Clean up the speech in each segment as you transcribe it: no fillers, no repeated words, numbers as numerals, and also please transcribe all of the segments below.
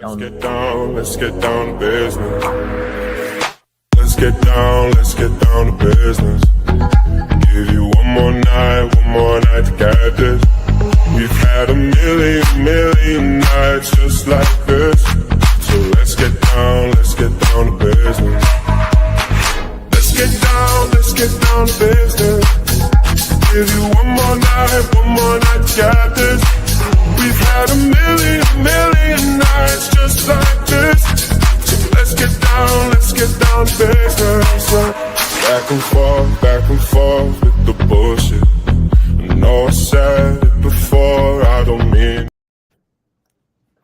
Let's get down to business. Let's get down to business. Give you one more night to get this. We've had a million nights just like this. So let's get down to business. Let's get down to business. Give you one more night to get this. We've had a million nights just like this. So let's get down to business. Back and forth with the bullshit. I know I said it before, I don't mean.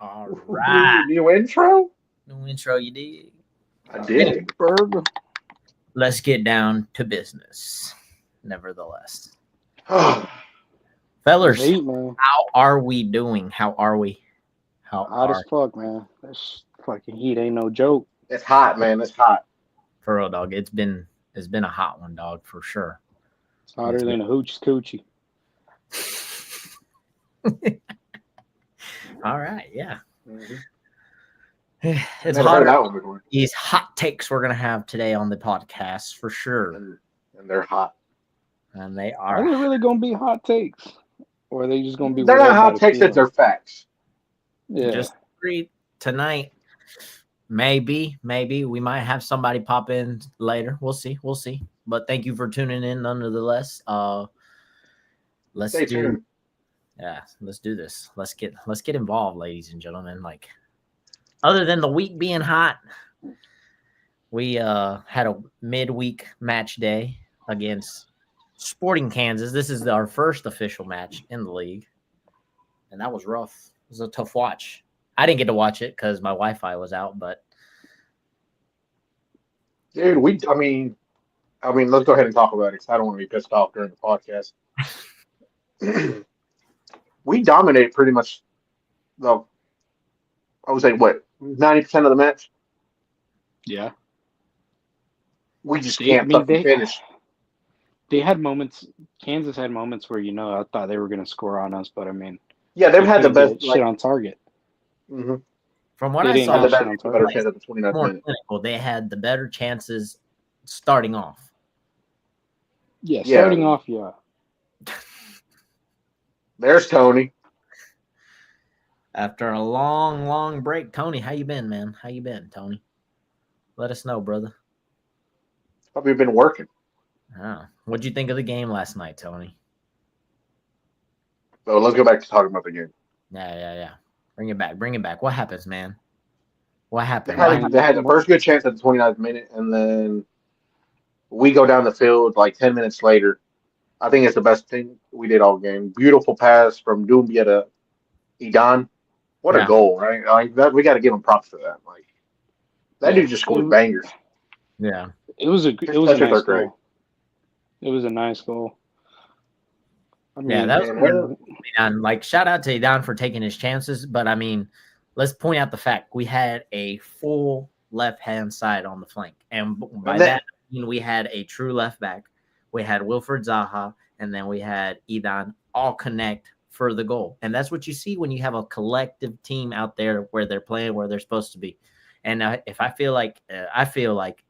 All right. New intro? New intro, you did? I did. Let's get down to business, nevertheless. Fellers, man. how are we doing? How are we? Hot as fuck, man. This fucking heat ain't no joke. It's hot, man. It's hot. For real, dog. It's been a hot one, dog, for sure. It's hotter than a hoochie's coochie. All right, yeah. Mm-hmm. It's Never heard hot. that one before. These hot takes we're gonna have today on the podcast for sure, And they're hot. and they Are are. they really gonna be hot takes? Or are they just gonna be They're what not hot everybody takes, that feels? they're facts. Yeah. Just tonight. Maybe we might have somebody pop in later. We'll see. But thank you for tuning in nonetheless. Let's Stay do tuned. let's do this. Let's get involved, ladies and gentlemen. Like, other than the week being hot, we had a midweek match day against Sporting Kansas. This is our first official match in the league, and that was rough. It was a tough watch. I didn't get to watch it because my Wi-Fi was out, but Dude, I mean, let's go ahead and talk about it because I don't want to be pissed off during the podcast. We dominated pretty much, I would say, 90% of the match? Yeah. We just can't fucking finish. They had moments. Kansas had moments where I thought they were going to score on us, but I mean, Yeah, they've had the couldn't best get shit on target. Mm-hmm. from what They I didn't saw, have The shit on better target. chance at the 29th more minute. clinical. They had the better chances starting off. Yeah, Yeah. starting off, yeah. There's Tony. After a long break, Tony, how you been, man? How you been, Tony? Let us know, brother. Probably been working. What'd you think of the game last night, Tony? So let's go back to talking about the game. Yeah. Bring it back. What happens, man? What happened? They had the first good chance at the 29th minute, and then we go down the field like 10 minutes later. I think it's the best thing we did all game. Beautiful pass from Doumbia to Idan. What a goal, right? Like that, we got to give him props for that. Like that dude just scored bangers. Yeah. It was a His nice touches are great. goal. It was a nice goal. I mean, Yeah, that was man, and like shout out to Idan for taking his chances, but I mean, let's point out the fact we had a full left-hand side on the flank, and by that I mean we had a true left back. We had Wilfred Zaha, and then we had Idan all connect for the goal, and that's what you see when you have a collective team out there where they're playing where they're supposed to be. And I feel like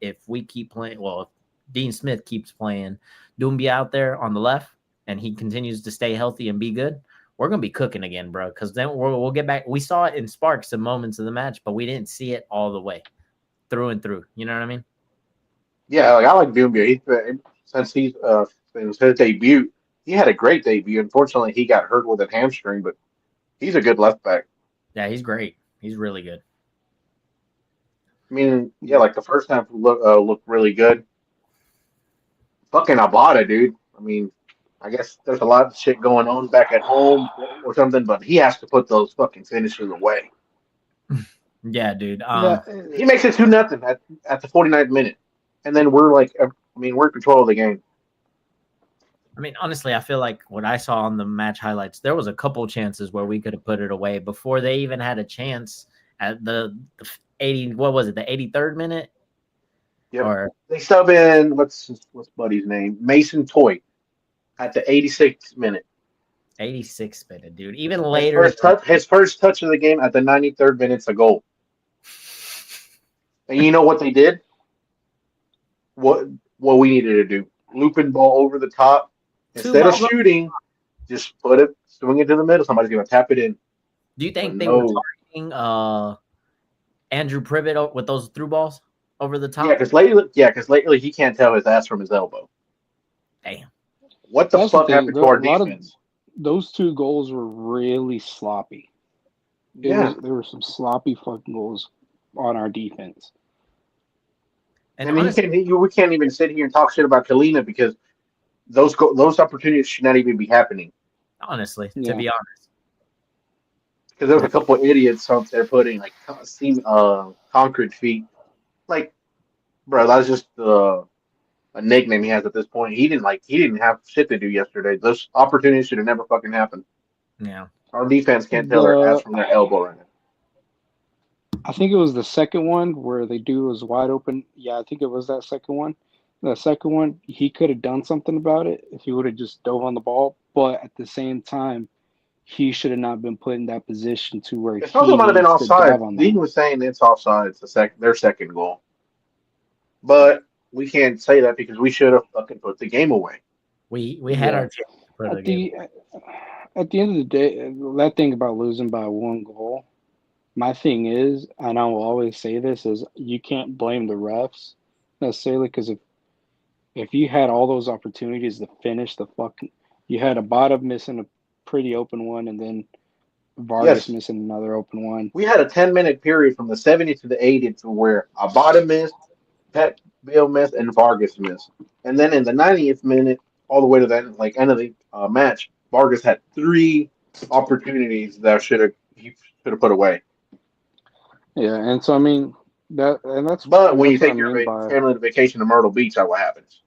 if we keep playing, well, if Dean Smith keeps playing Doumbia out there on the left, and he continues to stay healthy and be good, we're going to be cooking again, bro, because then we'll get back. We saw it in sparks and moments of the match, but we didn't see it all the way through and through. You know what I mean? Yeah, like I like Doumbia. Since his debut, he had a great debut. Unfortunately, he got hurt with a hamstring, but he's a good left back. Yeah, he's great. He's really good. I mean, yeah, like the first half looked really good. Fucking Abada, dude. I mean, I guess there's a lot of shit going on back at home or something, but he has to put those fucking finishes away. Yeah, dude. He makes it 2-0 at the 49th minute, and then we're in control of the game. I mean, honestly, I feel like what I saw on the match highlights, there was a couple chances where we could have put it away before they even had a chance at the 80. What was it? The 83rd minute. Yep. Or They sub in what's buddy's name? Mason Toy at the 86th minute. 86th minute, dude. Even later, His first touch of the game at the 93rd minute's a goal. And you know what they did? What we needed to do? Looping ball over the top. Two Instead of balls up. shooting, just swing it to the middle. Somebody's gonna tap it in. Do you But think they were no, targeting Andrew Privet with those through balls over the yeah, top? because lately he can't tell his ass from his elbow. Damn. What the That's the fuck thing. happened to A our lot of defense? those 2 goals were really sloppy. Yeah, There were some sloppy fucking goals on our defense. And and honestly, we can't even sit here and talk shit about Kalina because those opportunities should not even be happening. to Yeah. be honest, Because there was a couple of idiots out there putting like concrete feet. Like, bro, that's just a nickname he has at this point. He didn't have shit to do yesterday. Those opportunities should have never fucking happened. yeah. Our defense can't tell their ass The from their elbow right now. I think it was the second one where the dude was wide open. Yeah, I think it was that second one. The second one, he could have done something about it if he would have just dove on the ball. But at the same time, he should have not been put in that position to where It also he might have been needs to dive offside. on that. Dean was saying it's offside. It's their second goal, but we can't say that because we should have fucking put the game away. We had Yeah. our chance to put the At game. the end of the day, that thing about losing by 1 goal. My thing is, and I will always say this, is you can't blame the refs necessarily because if you had all those opportunities to finish the fucking, you had Abada missing a pretty open one, and then Vargas Yes, missing another open one. we had a 10-minute period from the 70th to the 80th to where Abada missed, Pet Bill missed, and Vargas missed. And then in the 90th minute, all the way to the end of the match, Vargas had 3 opportunities that he should have put away. Yeah, and so I mean that's But when you what I take your mean by family to vacation to Myrtle Beach, that's what happens.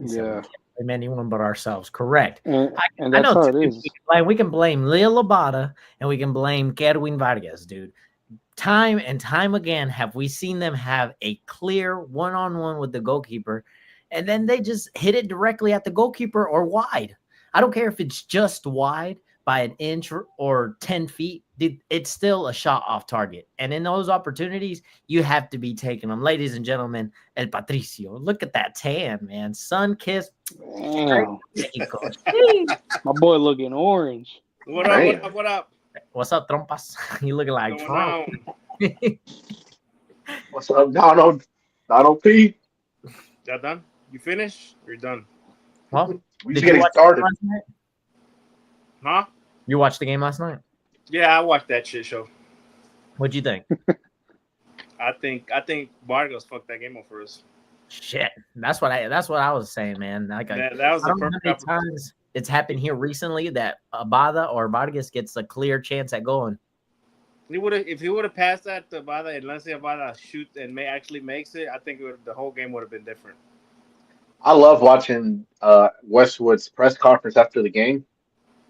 He said we yeah, can't blame anyone but ourselves. Correct. and I that's know how two it people is. we can blame Lil Labata and we can blame Kerwin Vargas, dude. Time and time again have we seen them have a clear one-on-one with the goalkeeper, and then they just hit it directly at the goalkeeper or wide. I don't care if it's just wide by an inch or 10 feet. It's still a shot off target. And in those opportunities, you have to be taking them. Ladies and gentlemen, El Patricio, look at that tan, man. Sun kissed. Damn, my boy looking orange. What up? What up? What up? What's up, trompas? You looking like What's Trump. going on? What's up, Donald? Donald P? That done? You finished? You're done. Well, We did just you getting watch started. last night? Huh? You watched the game last night? Yeah, I watched that shit show. What'd you think? I think Vargas fucked that game up for us. Shit, that's what I was saying, man. Like That was I the don't know how perfect many opportunity. times it's happened here recently that Abada or Vargas gets a clear chance at going. If he would have passed that to Abada and let's say Abada shoots and actually makes it, I think the whole game would have been different. I love watching Westwood's press conference after the game.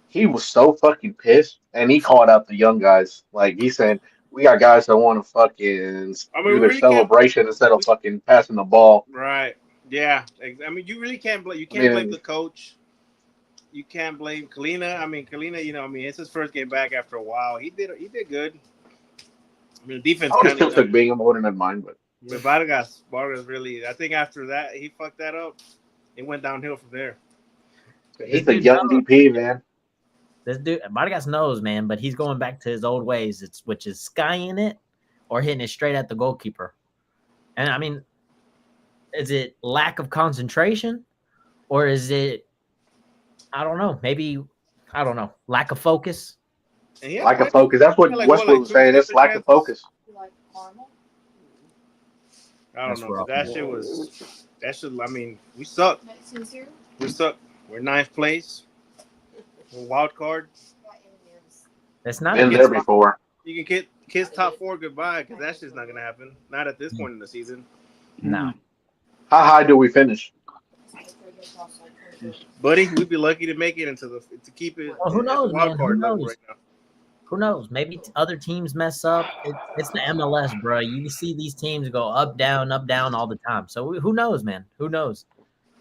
He was so fucking pissed, and he called out the young guys. Like he said, we got guys that want to fucking I mean, do we their really can't. celebration instead of fucking passing the ball. Right? Yeah. I mean, you really can't blame. You I can't blame mean, the coach. You can't blame Kalina. I mean, Kalina. It's his first game back after a while. He did good. I mean, the defense I would have kind still of. took Bingham. I wouldn't have mind, but Vargas really. I think after that he fucked that up. It went downhill from there. he's a young DP, man. This dude, Vargas knows, man, but he's going back to his old ways. Which is skying it or hitting it straight at the goalkeeper. And I mean, is it lack of concentration or is it? I don't know. Maybe I don't know. Lack of focus. Lack of focus. That's what Westwood was saying. It's lack of focus. I don't know. rough. That shit. I mean, we suck. We suck. We're 9th place. We're wild card. It's not Been a there good before. You can kiss top 4 goodbye because that's just not gonna happen. Not at this point in the season. No. How high do we finish? Buddy, we'd be lucky to make it to keep it. Well, who knows, wild man? card Who level knows? right now. Who knows? Maybe other teams mess up. It's the MLS, bro. You see these teams go up, down all the time. So who knows, man? Who knows?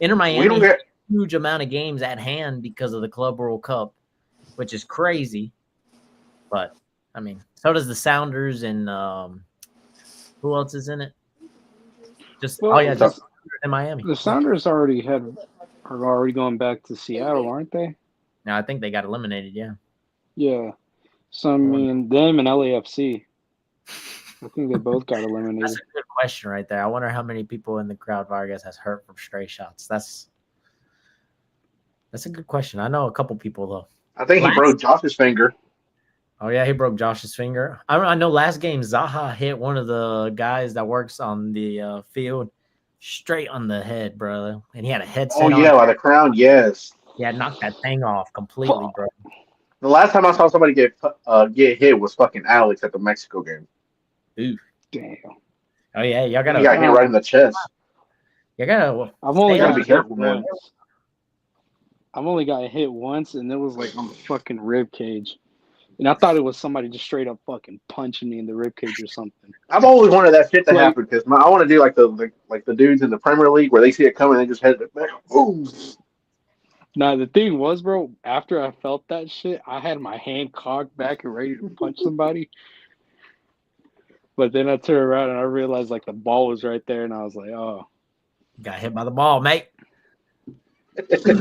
Inter Miami has a huge amount of games at hand because of the Club World Cup, which is crazy. But I mean, so does the Sounders and Who else is in it? Just Well, just the- in Miami. the Sounders are already going back to Seattle, aren't they? No, I think they got eliminated. Yeah. Yeah. So I mean, them and LAFC. I think they both got That's eliminated. a good question right there. I wonder how many people in the crowd Vargas has hurt from stray shots. That's a good question. I know a couple people though. I think he broke Josh's finger. Oh yeah, he broke Josh's finger. I know last game Zaha hit one of the guys that works on the field straight on the head, bro. And he had a headset Oh yeah, on. by the crown. Yes. Yeah, knocked that thing off completely, bro. The last time I saw somebody get hit was fucking Alex at the Mexico game. Ooh. Damn. Oh yeah, y'all He gotta. got hit right in the chest. You gotta. I've only gotta got be hit careful, man. once. I've only got hit once, and it was like on the fucking rib cage. And I thought it was somebody just straight up fucking punching me in the rib cage or something. I've always wanted that shit to Like- happen because I want to do like the dudes in the Premier League where they see it coming, they just head it back. Boom. Nah, the thing was, bro, after I felt that shit, I had my hand cocked back and ready to punch somebody. But then I turned around and I realized like the ball was right there, and I was like, oh. Got hit by the ball, mate. Yeah,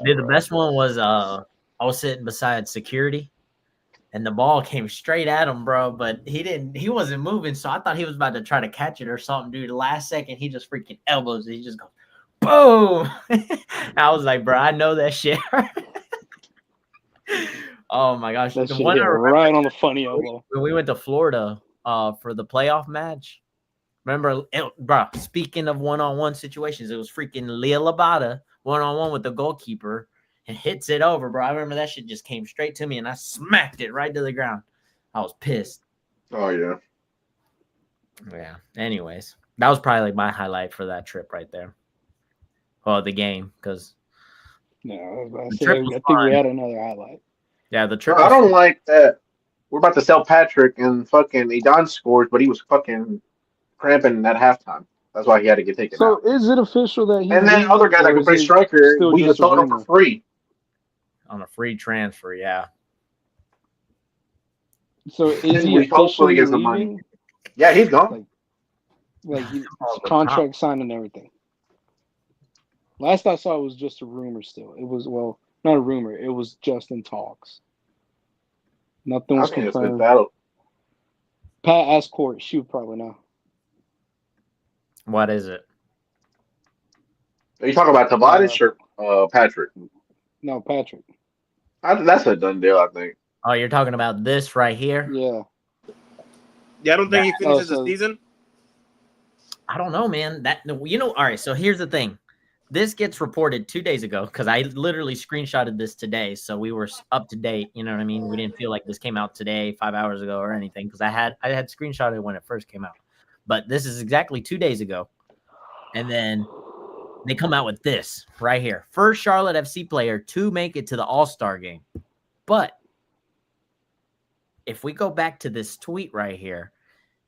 Dude, the best one was I was sitting beside security, and the ball came straight at him, bro. But he wasn't moving, so I thought he was about to try to catch it or something, dude. The last second, he just freaking elbows it. He just goes, boom. I was like, bro, I know that shit. Oh my gosh, that the shit one hit I remember right on the funny elbow. when we went to Florida for the playoff match. Remember, bro, speaking of one-on-one situations, it was freaking Leah Labata one-on-one with the goalkeeper and hits it over, bro. I remember that shit just came straight to me and I smacked it right to the ground. I was pissed. Oh yeah. Yeah. Anyways, that was probably like my highlight for that trip right there. Well, the game, because No, I was about to The say, trip I was think fun. we had another highlight. yeah, the trip. I was- don't like that. We're about to sell Patrick and fucking Edon scores, but he was fucking cramping at halftime. That's why he had to get taken So out. is it official that he's And then leaving, other guy that or can is play it striker, still we just just a sold him for rumor? free. on a free transfer, yeah. So is And he we hopefully officially get some money. leaving? Yeah, he's gone. Like his Oh, the contract signed and everything. Last I saw, it was just a rumor. Still, it was not a rumor. It was just in talks. Nothing I was think it's a good confirmed. battle. Pat asked Court. She would probably know. What is it? Are you talking about Tavares or Patrick? No, Patrick. That's a done deal, I think. Oh, you're talking about this right here? Yeah. Yeah, I don't think he finishes so- the season. I don't know, man. All right. So here's the thing. This gets reported 2 days ago because I literally screenshotted this today, so we were up to date. You know what I mean? We didn't feel like this came out today, 5 hours ago, or anything because I had screenshotted when it first came out. But this is exactly 2 days ago, and then they come out with this right here: first Charlotte FC player to make it to the All-Star game. But if we go back to this tweet right here,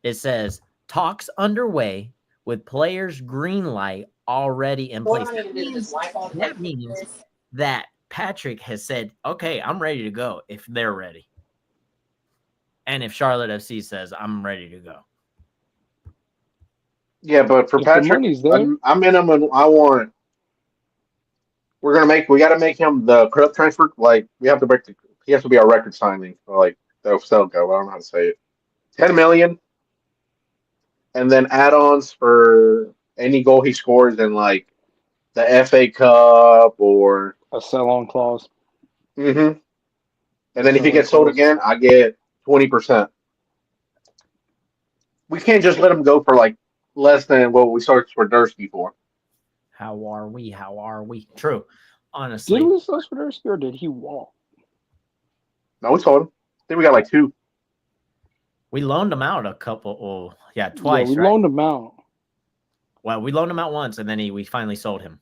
it says talks underway with players green light already in place. That means that Patrick has said, okay, I'm ready to go if they're ready. And if Charlotte FC says, I'm ready to go. Yeah, but for If the Patrick, money's there. I'm in him and we got to make him the credit transfer. Like, he has to be our record signing. Or like, the sell go. I don't know how to say it. 10 million. And then add-ons for any goal he scores in like the FA Cup or A sell-on clause. And then if he gets sold again, I get 20%. We can't just let him go for like less than what we searched for Dursky for. How are we? True. Honestly. Did we search for Dursky or did he walk? No, we sold him. I think we got like 2. We loaned him out a couple. Twice. Yeah, we right? loaned him out. Well, we loaned him out once, and then we finally sold him.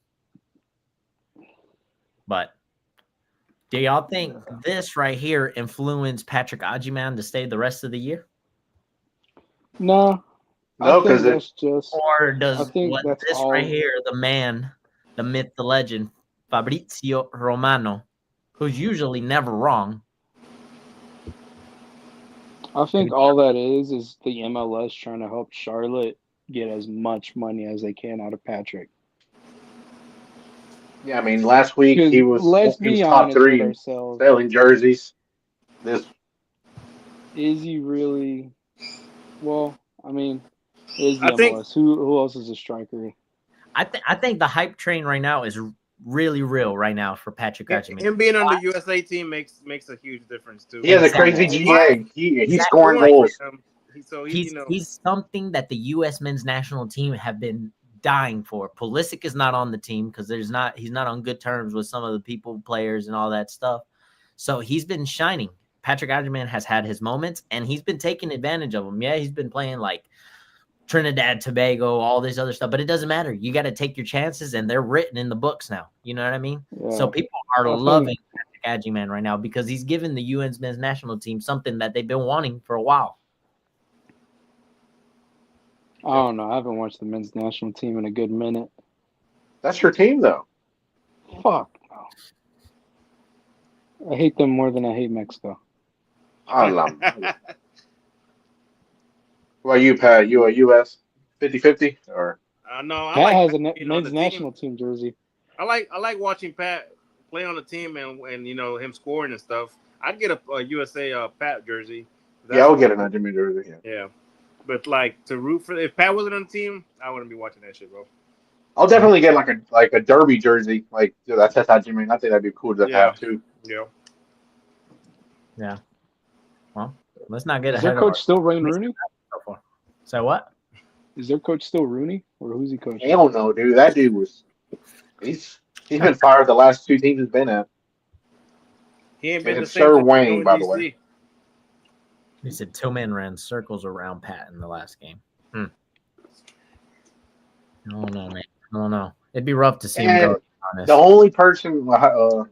But do y'all think this right here influenced Patrick Agyman to stay the rest of the year? No. No, I think because that's just. Or does I think what that's this all- right here, the man, the myth, the legend, Fabrizio Romano, who's usually never wrong. I think all that is the MLS trying to help Charlotte get as much money as they can out of Patrick. Yeah, I mean, last week Because he was let's be top honest with 3 in ourselves. selling jerseys. This Is he really? Well, I mean, it is the I think- MLS. Who else is a striker? I think the hype train right now is really real right now for Patrick Archman. Him being on the USA team makes a huge difference too. he has a crazy Exactly. GA. He's Exactly. scoring Like, goals. He's something that the U.S. men's national team have been dying for. Pulisic is not on the team because he's not on good terms with some of the players and all that stuff. So he's been shining. Patrick Archman has had his moments and he's been taking advantage of them. Yeah, he's been playing like Trinidad, Tobago, all this other stuff, but it doesn't matter. You got to take your chances, and they're written in the books now. You know what I mean? Yeah. So people are loving Patrick Archman right now because he's given the UN's men's national team something that they've been wanting for a while. I don't know. I haven't watched the men's national team in a good minute. That's your team, though. Fuck no. I hate them more than I hate Mexico. What about you, Pat? You a US 50-50 or? No, I Pat like has a being on men's the national team. team jersey. I like watching Pat play on the team and him scoring and stuff. I'd get a USA Pat jersey. Yeah, I would get an Argentine jersey. Yeah, but like to root for if Pat wasn't on the team, I wouldn't be watching that shit, bro. I'll definitely get like a derby jersey. Like that's Argentine. I think that'd be cool to have too. Yeah. Yeah. Well, let's not get Is ahead their of coach still Wayne Rooney? So what? Is their coach still Rooney, or who's he coaching? I don't know, dude. That dude he's been fired the last 2 teams he's been at. He ain't been And the same. Sir since Wayne, joined by the DC. way. He said Tillman ran circles around Pat in the last game. I don't know, man. I don't know. It'd be rough to see him go. To be honest. The only person talking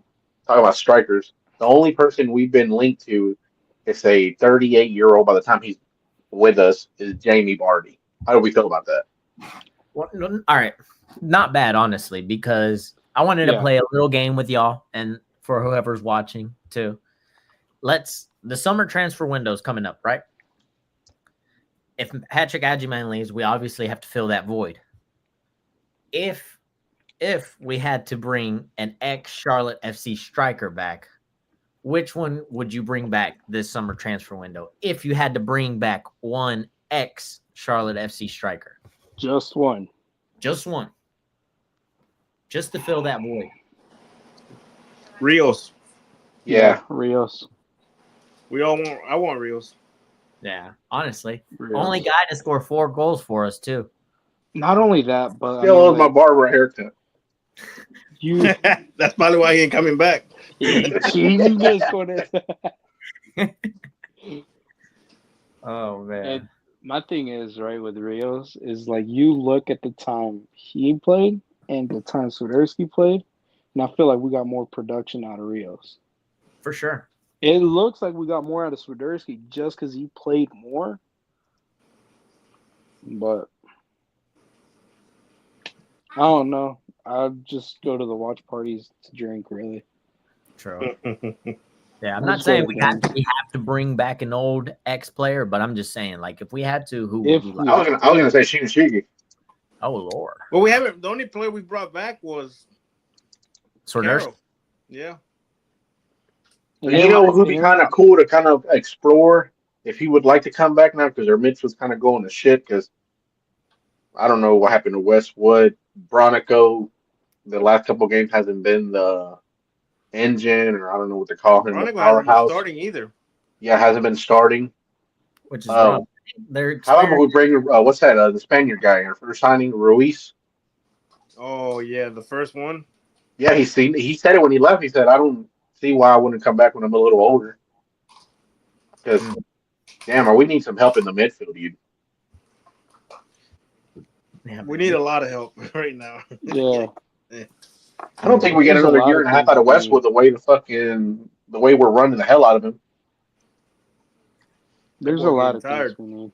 about strikers, the only person we've been linked to is a 38-year-old. By the time he's with us, is Jamie Vardy. How do we feel about that? Well, all right, not bad, honestly, because I wanted to play a little game with y'all and for whoever's watching too. The summer transfer window's coming up, right? If Patrick Archman leaves, we obviously have to fill that void. If we had to bring an ex-Charlotte FC striker back, which one would you bring back this summer transfer window? If you had to bring back one ex-Charlotte FC striker. Just one. Just one. Just to fill that void. Rios. Yeah. Rios. I want Rios. Yeah, honestly. Rios. Only guy to score 4 goals for us, too. Not only that, but Still owes my barber a haircut. You. That's probably why he ain't coming back. Jesus, Oh, man. And my thing is, right, with Rios, is like you look at the time he played and the time Swiderski played, and I feel like we got more production out of Rios. For sure. It looks like we got more out of Swiderski just because he played more. But I don't know. I just go to the watch parties to drink, really. True. Yeah, I'm not saying we have to bring back an old ex-player, but I'm just saying, like, if we had to, who would we like? I was gonna say Shigi. Oh, Lord. Well, we haven't. The only player we brought back was Swiderski. Carroll. Yeah. You know who'd be kind of cool to kind of explore if he would like to come back now because their midfield's kind of going to shit because I don't know what happened to Westwood. Bronico, the last couple of games hasn't been the engine or I don't know what they call him. Bronico The hasn't been powerhouse. starting either. Yeah, hasn't been starting. Which is wrong. How about we bring what's that? The Spaniard guy, our first signing, Ruiz. Oh yeah, the first one. Yeah, he said it when he left. He said, "I don't see why I wouldn't come back when I'm a little older." Because, damn, we need some help in the midfield, dude. Yeah, We need a lot of help right now. Yeah. I don't think we get There's another a lot year of and a half things out of to do. Westwood the way we're running the hell out of him. There's a boy lot of getting tired. things we need.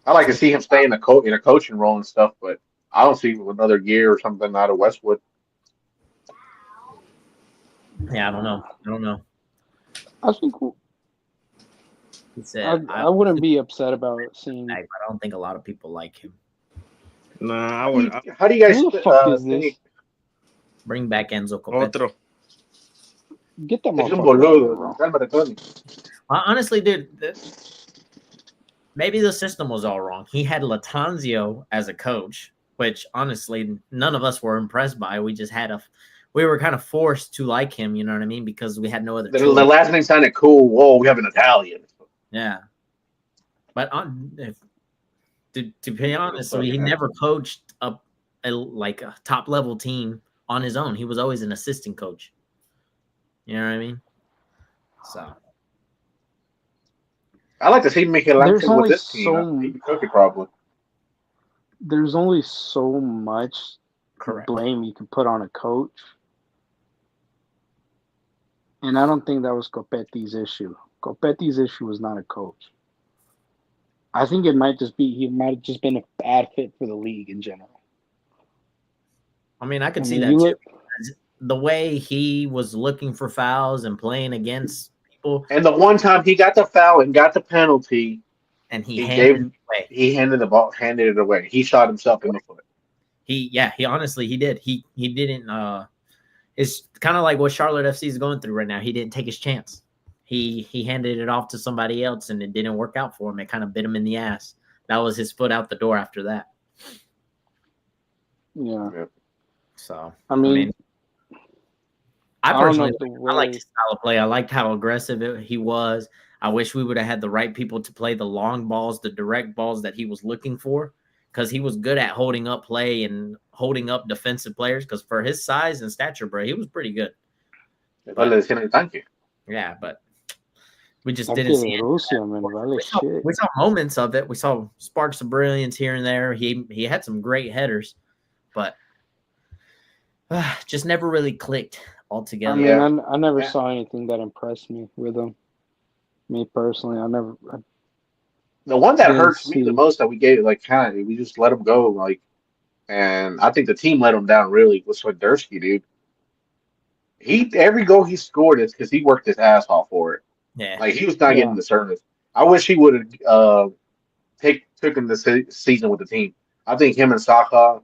I like to see him stay in a coaching role and stuff, but I don't see another year or something out of Westwood. Yeah, I don't know. I think He said, I wouldn't be upset about seeing. I don't think a lot of people like him. Nah, I would. How do you guys Who the fuck is think? this? Bring back Enzo Copete. Otro. Get that Es un motherfucker. boludo. Cálmate, Tony. Honestly, dude, maybe the system was all wrong. He had Latanzio as a coach, which honestly none of us were impressed by. We just had we were kind of forced to like him, you know what I mean? Because we had no other The choice. last name sounded cool. Whoa, we have an Italian. Yeah. But to be honest, he never coached a top level team on his own. He was always an assistant coach. You know what I mean? So I like to see Michelangelo There's with only this team. He can cook it probably. There's only so much correct. blame you can put on a coach. And I don't think that was Copete's issue. Copete's issue was not a coach. I think it might just be he might have just been a bad fit for the league in general. I mean, I could see that too. The way he was looking for fouls and playing against people. And the one time he got the foul and got the penalty, and he handed the ball, handed it away. He shot himself in the foot. He honestly he did. He didn't. It's kind of like what Charlotte FC is going through right now. He didn't take his chance. He handed it off to somebody else, and it didn't work out for him. It kind of bit him in the ass. That was his foot out the door after that. Yeah. So I mean I personally I liked his style of play. I liked how aggressive he was. I wish we would have had the right people to play the long balls, the direct balls that he was looking for, because he was good at holding up play and holding up defensive players. Because for his size and stature, bro, he was pretty good. Yeah, but we just didn't see it. We saw moments of it. We saw sparks of brilliance here and there. He had some great headers, but just never really clicked altogether. I mean, I never saw anything that impressed me with him. Me personally, the one that hurts me the most that we gave, we just let him go, and I think the team let him down really was Swiderski, dude. Every goal he scored is because he worked his ass off for it. Yeah, he was not getting the service. I wish he would have taken the season with the team. I think him and Saka,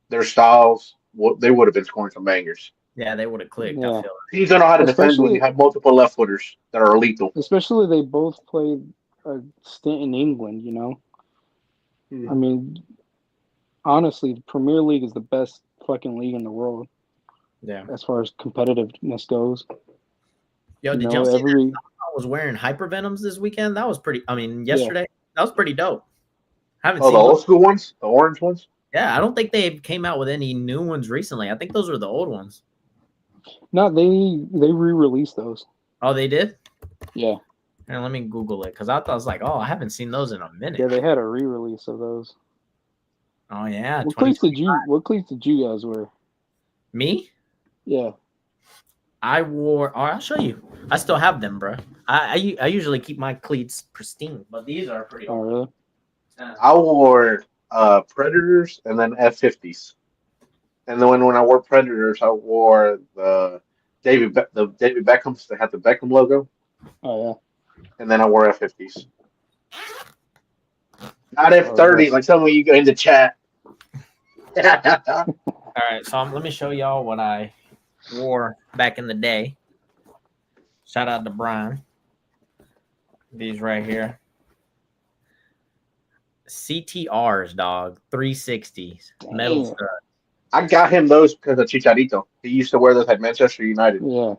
their styles, they would have been scoring some bangers. Yeah, they would have clicked. Yeah. I feel He's gonna know how to defend when you have multiple left footers that are lethal. Especially they both played a stint in England, you know. Mm-hmm. I mean, honestly, the Premier League is the best fucking league in the world. Yeah. As far as competitiveness goes. Yo, did y'all see that I was wearing hypervenoms this weekend? That was pretty. I mean, yesterday that was pretty dope. Haven't seen the old school ones, the orange ones. Yeah, I don't think they came out with any new ones recently. I think those were the old ones. No, they re-released those. Oh, they did? Yeah. And let me Google it because I was like, oh, I haven't seen those in a minute. Yeah, they had a re-release of those. Oh yeah. What cleats did you guys wear? Me? Yeah. I wore. Oh, I'll show you. I still have them, bro. I usually keep my cleats pristine, but these are pretty. Oh really? I wore Predators and then F50s. And then when I wore Predators, I wore the David Beckham's that had the Beckham logo. Oh yeah. And then I wore F50s. Not F30, like some of you go in the chat. All right, so let me show y'all what I wore back in the day. Shout out to Brian. These right here. CTRs, dog. 360s. Metal studs. I got him those because of Chicharito. He used to wear those at Manchester United. Yeah.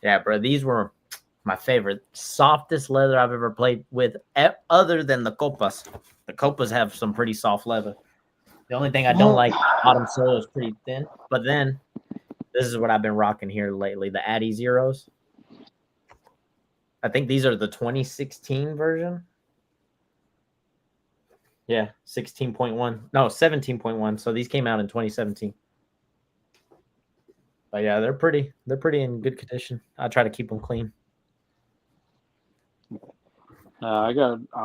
Yeah, bro. These were my favorite. Softest leather I've ever played with, other than the Copas. The Copas have some pretty soft leather. The only thing I don't like, bottom sole is pretty thin. But then, this is what I've been rocking here lately. The Addy Zeros. I think these are the 2016 version. Yeah, 16.1. No, 17.1. So these came out in 2017. But yeah, they're pretty in good condition. I try to keep them clean. I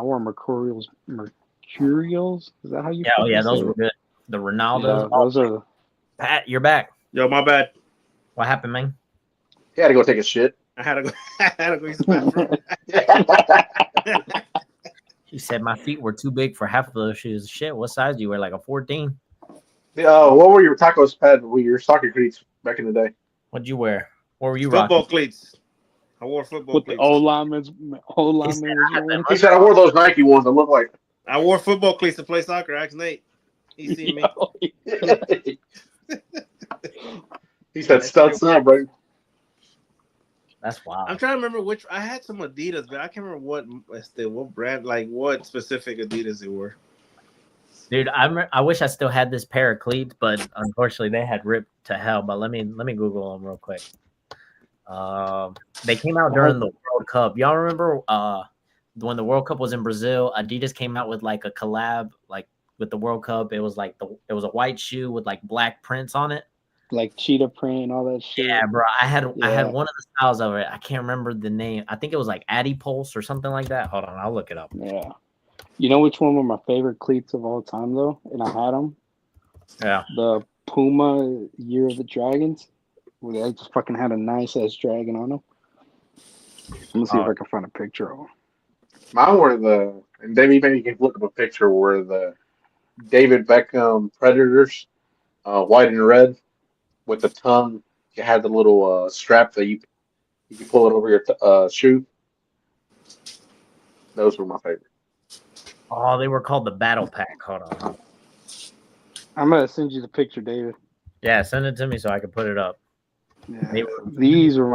wore Mercurials. Mercurials? Is that how you? Yeah, yeah, those were good. The Ronaldos. Yeah, those are. Pat, you're back. Yo, my bad. What happened, man? He had to go take a shit. I had to go. I had to go use the bathroom. He said my feet were too big for half of those shoes. Shit, what size do you wear? Like a 14? What were your tacos pad with your soccer cleats back in the day? What'd you wear? What were you rocking? Football cleats. I wore football With the cleats. old lineman was I had wearing. He said I wore those Nike ones that look like. I wore football cleats to play soccer. Ask Nate. He seen me. He said studs up, bro. That's wild. I'm trying to remember which. I had some Adidas, but I can't remember what brand, like what specific Adidas they were. Dude, I wish I still had this pair of cleats, but unfortunately they had ripped to hell. But let me Google them real quick. They came out during the World Cup. Y'all remember when the World Cup was in Brazil? Adidas came out with like a collab, like with the World Cup. It was like it was a white shoe with like black prints on it, like cheetah print and all that shit. Yeah, bro. I had one of the styles of it. I can't remember the name. I think it was like Addy Pulse or something like that. Hold on, I'll look it up. Yeah. You know which one were my favorite cleats of all time though, and I had them. Yeah. The Puma Year of the Dragons, where they just fucking had a nice ass dragon on them. Let me see if I can find a picture of them. Mine were and maybe you can look up a picture where the David Beckham Predators, white and red, with the tongue. You had the little strap that you could pull it over your shoe. Those were my favorite. Oh, they were called the Battle Pack. Hold on. I'm gonna send you the picture, David. Yeah, send it to me so I can put it up. Yeah. These were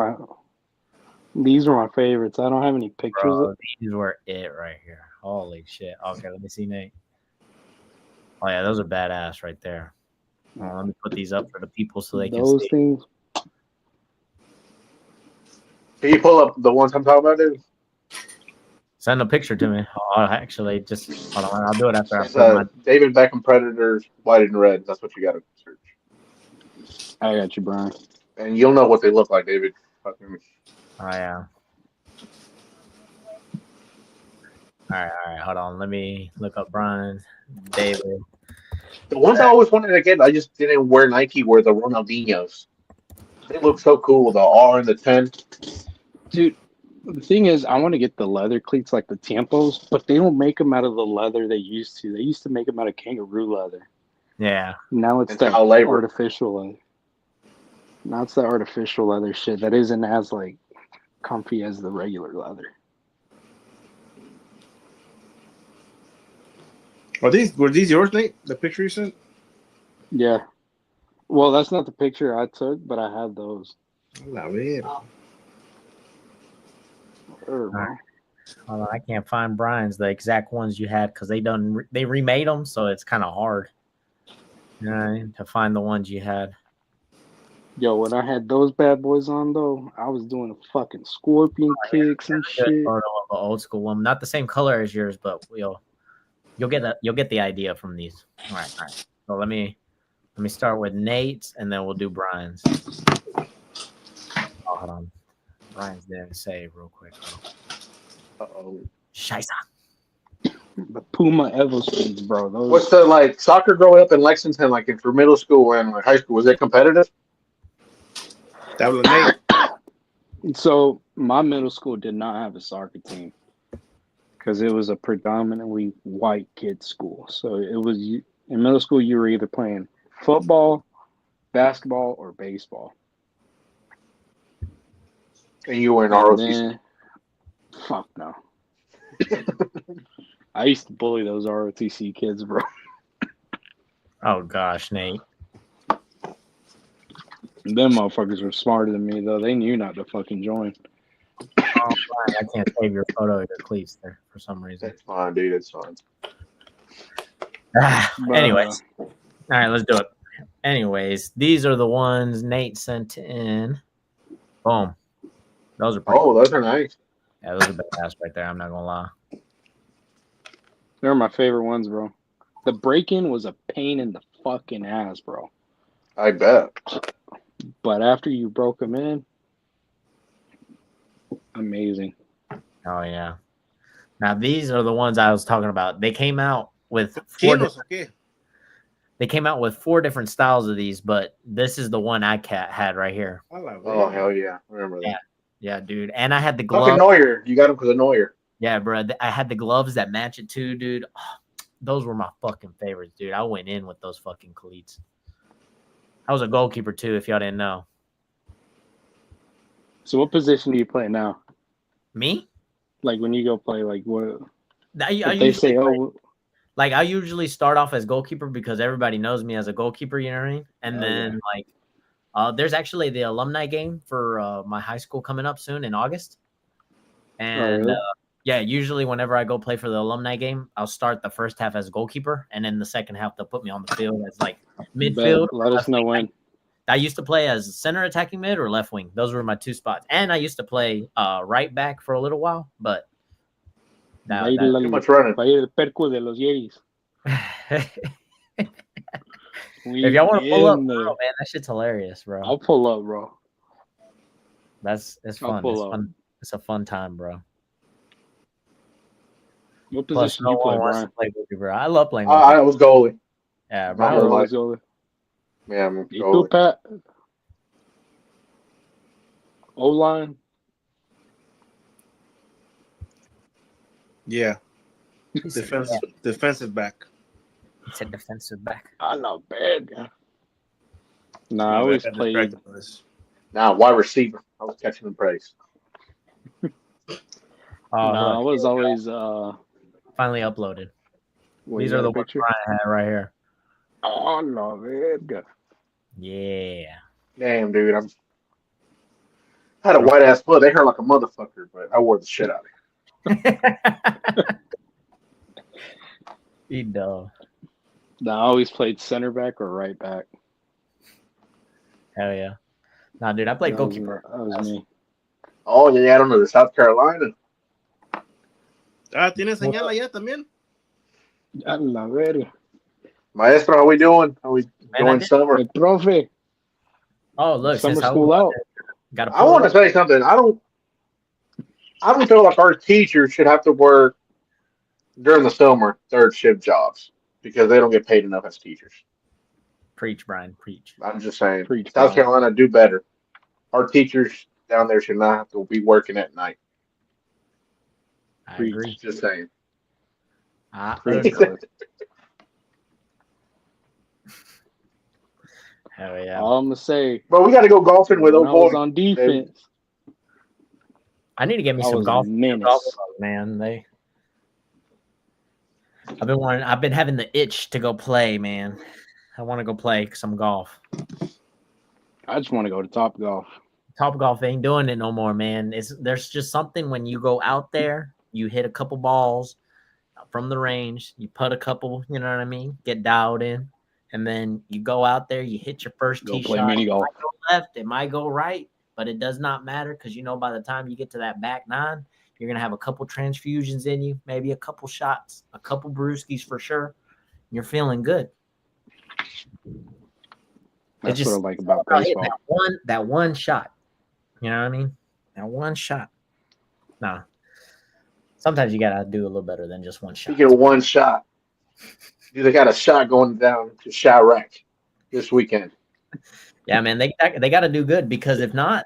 my favorites. I don't have any pictures. Bro, these were it right here. Holy shit. Okay, let me see, Nate. Oh yeah, those are badass right there. Let me put these up for the people so they can see. Those things. Can you pull up the ones I'm talking about, dude? Send a picture to me. Oh, actually, just hold on. I'll do it after I put David Beckham Predators, white and red. That's what you got to search. I got you, Brian. And you'll know what they look like, David. Oh yeah. All right. Hold on. Let me look up Brian, David. The ones I always wanted to get, I just didn't wear Nike. Were the Ronaldinhos. They look so cool. The R and the 10. Dude, the thing is, I want to get the leather cleats like the Tiempos, but they don't make them out of the leather they used to. They used to make them out of kangaroo leather. Yeah. Now it's that artificial leather. Now it's that artificial leather shit that isn't as like comfy as the regular leather. Were these yours, Nate? The picture you sent? Yeah. Well, that's not the picture I took, but I had those. La ver. Right. Hold on, I can't find Brian's the exact ones you had because they remade them, so it's kind of hard, to find the ones you had. Yo, when I had those bad boys on though, I was doing a fucking scorpion kicks and shit. Photo of an old school one, not the same color as yours, but you'll get the idea from these. All right. So let me start with Nate's, and then we'll do Brian's. Oh, hold on. Brian's didn't save real quick. Uh-oh. Scheisse. The Puma Evo speeds, bro. Those... What's the soccer growing up in Lexington, for middle school and high school? Was it competitive? That was Nate. So my middle school did not have a soccer team because it was a predominantly white kid school. So it was in middle school you were either playing football, basketball, or baseball. And you were in ROTC? Fuck no. I used to bully those ROTC kids, bro. Oh gosh, Nate. Them motherfuckers were smarter than me, though. They knew not to fucking join. Oh, Brian, I can't save your photo of your cleats there for some reason. It's fine, dude. It's fine. Anyways. All right, let's do it. Anyways, these are the ones Nate sent in. Boom. Those are pretty cool. Those are nice. Yeah, those are badass right there. I'm not gonna lie. They're my favorite ones, bro. The break-in was a pain in the fucking ass, bro. I bet. But after you broke them in, amazing. Oh yeah. Now these are the ones I was talking about. They came out with four different styles of these, but this is the one I had right here. Oh hell yeah! I remember that. Yeah, dude. And I had the Fucking gloves. Neuer. You got him because of Neuer. Yeah, bro. I had the gloves that match it too, dude. Oh, those were my fucking favorites, dude. I went in with those fucking cleats. I was a goalkeeper too, if y'all didn't know. So what position do you play now? Me? Like when you go play, like what? I If they say, play, like I usually start off as goalkeeper because everybody knows me as a goalkeeper, you know what I mean? And then there's actually the alumni game for my high school coming up soon in August. And really? yeah, usually whenever I go play for the alumni game, I'll start the first half as goalkeeper, and then the second half they'll put me on the field as like midfield. Let us know when. I used to play as center attacking mid or left wing. Those were my two spots. And I used to play right back for a little while, but too much running. El perco de los Yetis. If y'all want to pull up, bro, man, that shit's hilarious, bro. I'll pull up, bro. It's fun. It's a fun time, bro. What position do you play, Brian? Bro. I love playing. I was goalie. Yeah, Brian was goalie. Yeah, I'm you too, Pat? O-line? Yeah. Defensive back. He said defensive back. I'm not bad. Nah, I always played. Nah, wide receiver. I was catching the praise. I was always finally uploaded. These are the ones I had right here. Oh no, man. Yeah. Damn, dude. I had a white ass foot. They hurt like a motherfucker, but I wore the shit out of it. You know. No, I always played center back or right back. Hell yeah. Nah, dude, I played goalkeeper. That was me. Oh, yeah, I don't know. The South Carolina. ¿Tienes señal allá también? A la verga. Maestro, how we doing? How we doing summer? El profe. Oh, look. Summer school out. I want to say something. I don't feel like our teachers should have to work during the summer third shift jobs because they don't get paid enough as teachers. Preach, Brian. Preach. I'm just saying. Preach, South Brian. Carolina do better. Our teachers down there should not have to be working at night. I agree. Just saying. I agree. Hell yeah. All I'm going to say. But we got to go golfing with old boys. On defense. I need to get me some golf. Man, I've been having the itch to go play, man. I want to go play some golf. I just want to go to Top Golf. Top Golf ain't doing it no more, man. There's just something when you go out there, you hit a couple balls from the range, you putt a couple, you know what I mean? Get dialed in, and then you go out there, you hit your first tee shot. Mini golf. It might go left, it might go right, but it does not matter because you know by the time you get to that back nine, you're gonna have a couple transfusions in you, maybe a couple shots, a couple brewskis for sure. You're feeling good. That's what I like about baseball. That one shot. You know what I mean? That one shot. Nah. Sometimes you gotta do a little better than just one shot. You get one shot. They got a shot going down to Chirac this weekend. Yeah, man, they got to do good because if not,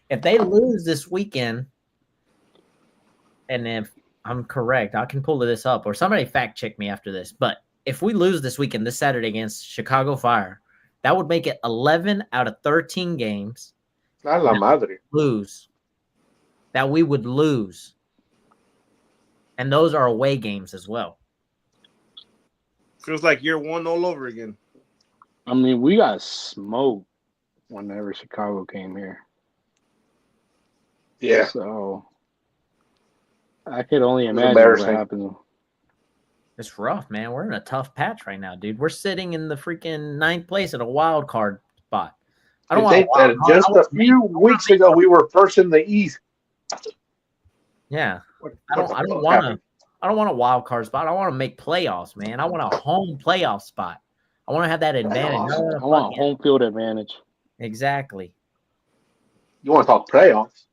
if they lose this weekend, and if I'm correct, I can pull this up or somebody fact check me after this. But if we lose this weekend, this Saturday against Chicago Fire, that would make it 11 out of 13 games. A la madre. That we would lose. And those are away games as well. Feels like year one all over again. I mean, we got smoked whenever Chicago came here. Yeah. So I could only imagine what happened. It's rough, man. We're in a tough patch right now, dude. We're sitting in the freaking 9th place at a wild card spot. I don't want that just a few weeks ago we were first in the East. Yeah. I don't want a wild card spot. I want to make playoffs, man. I want a home playoff spot. I want to have that advantage. I want home field advantage. Exactly. You want to talk playoffs?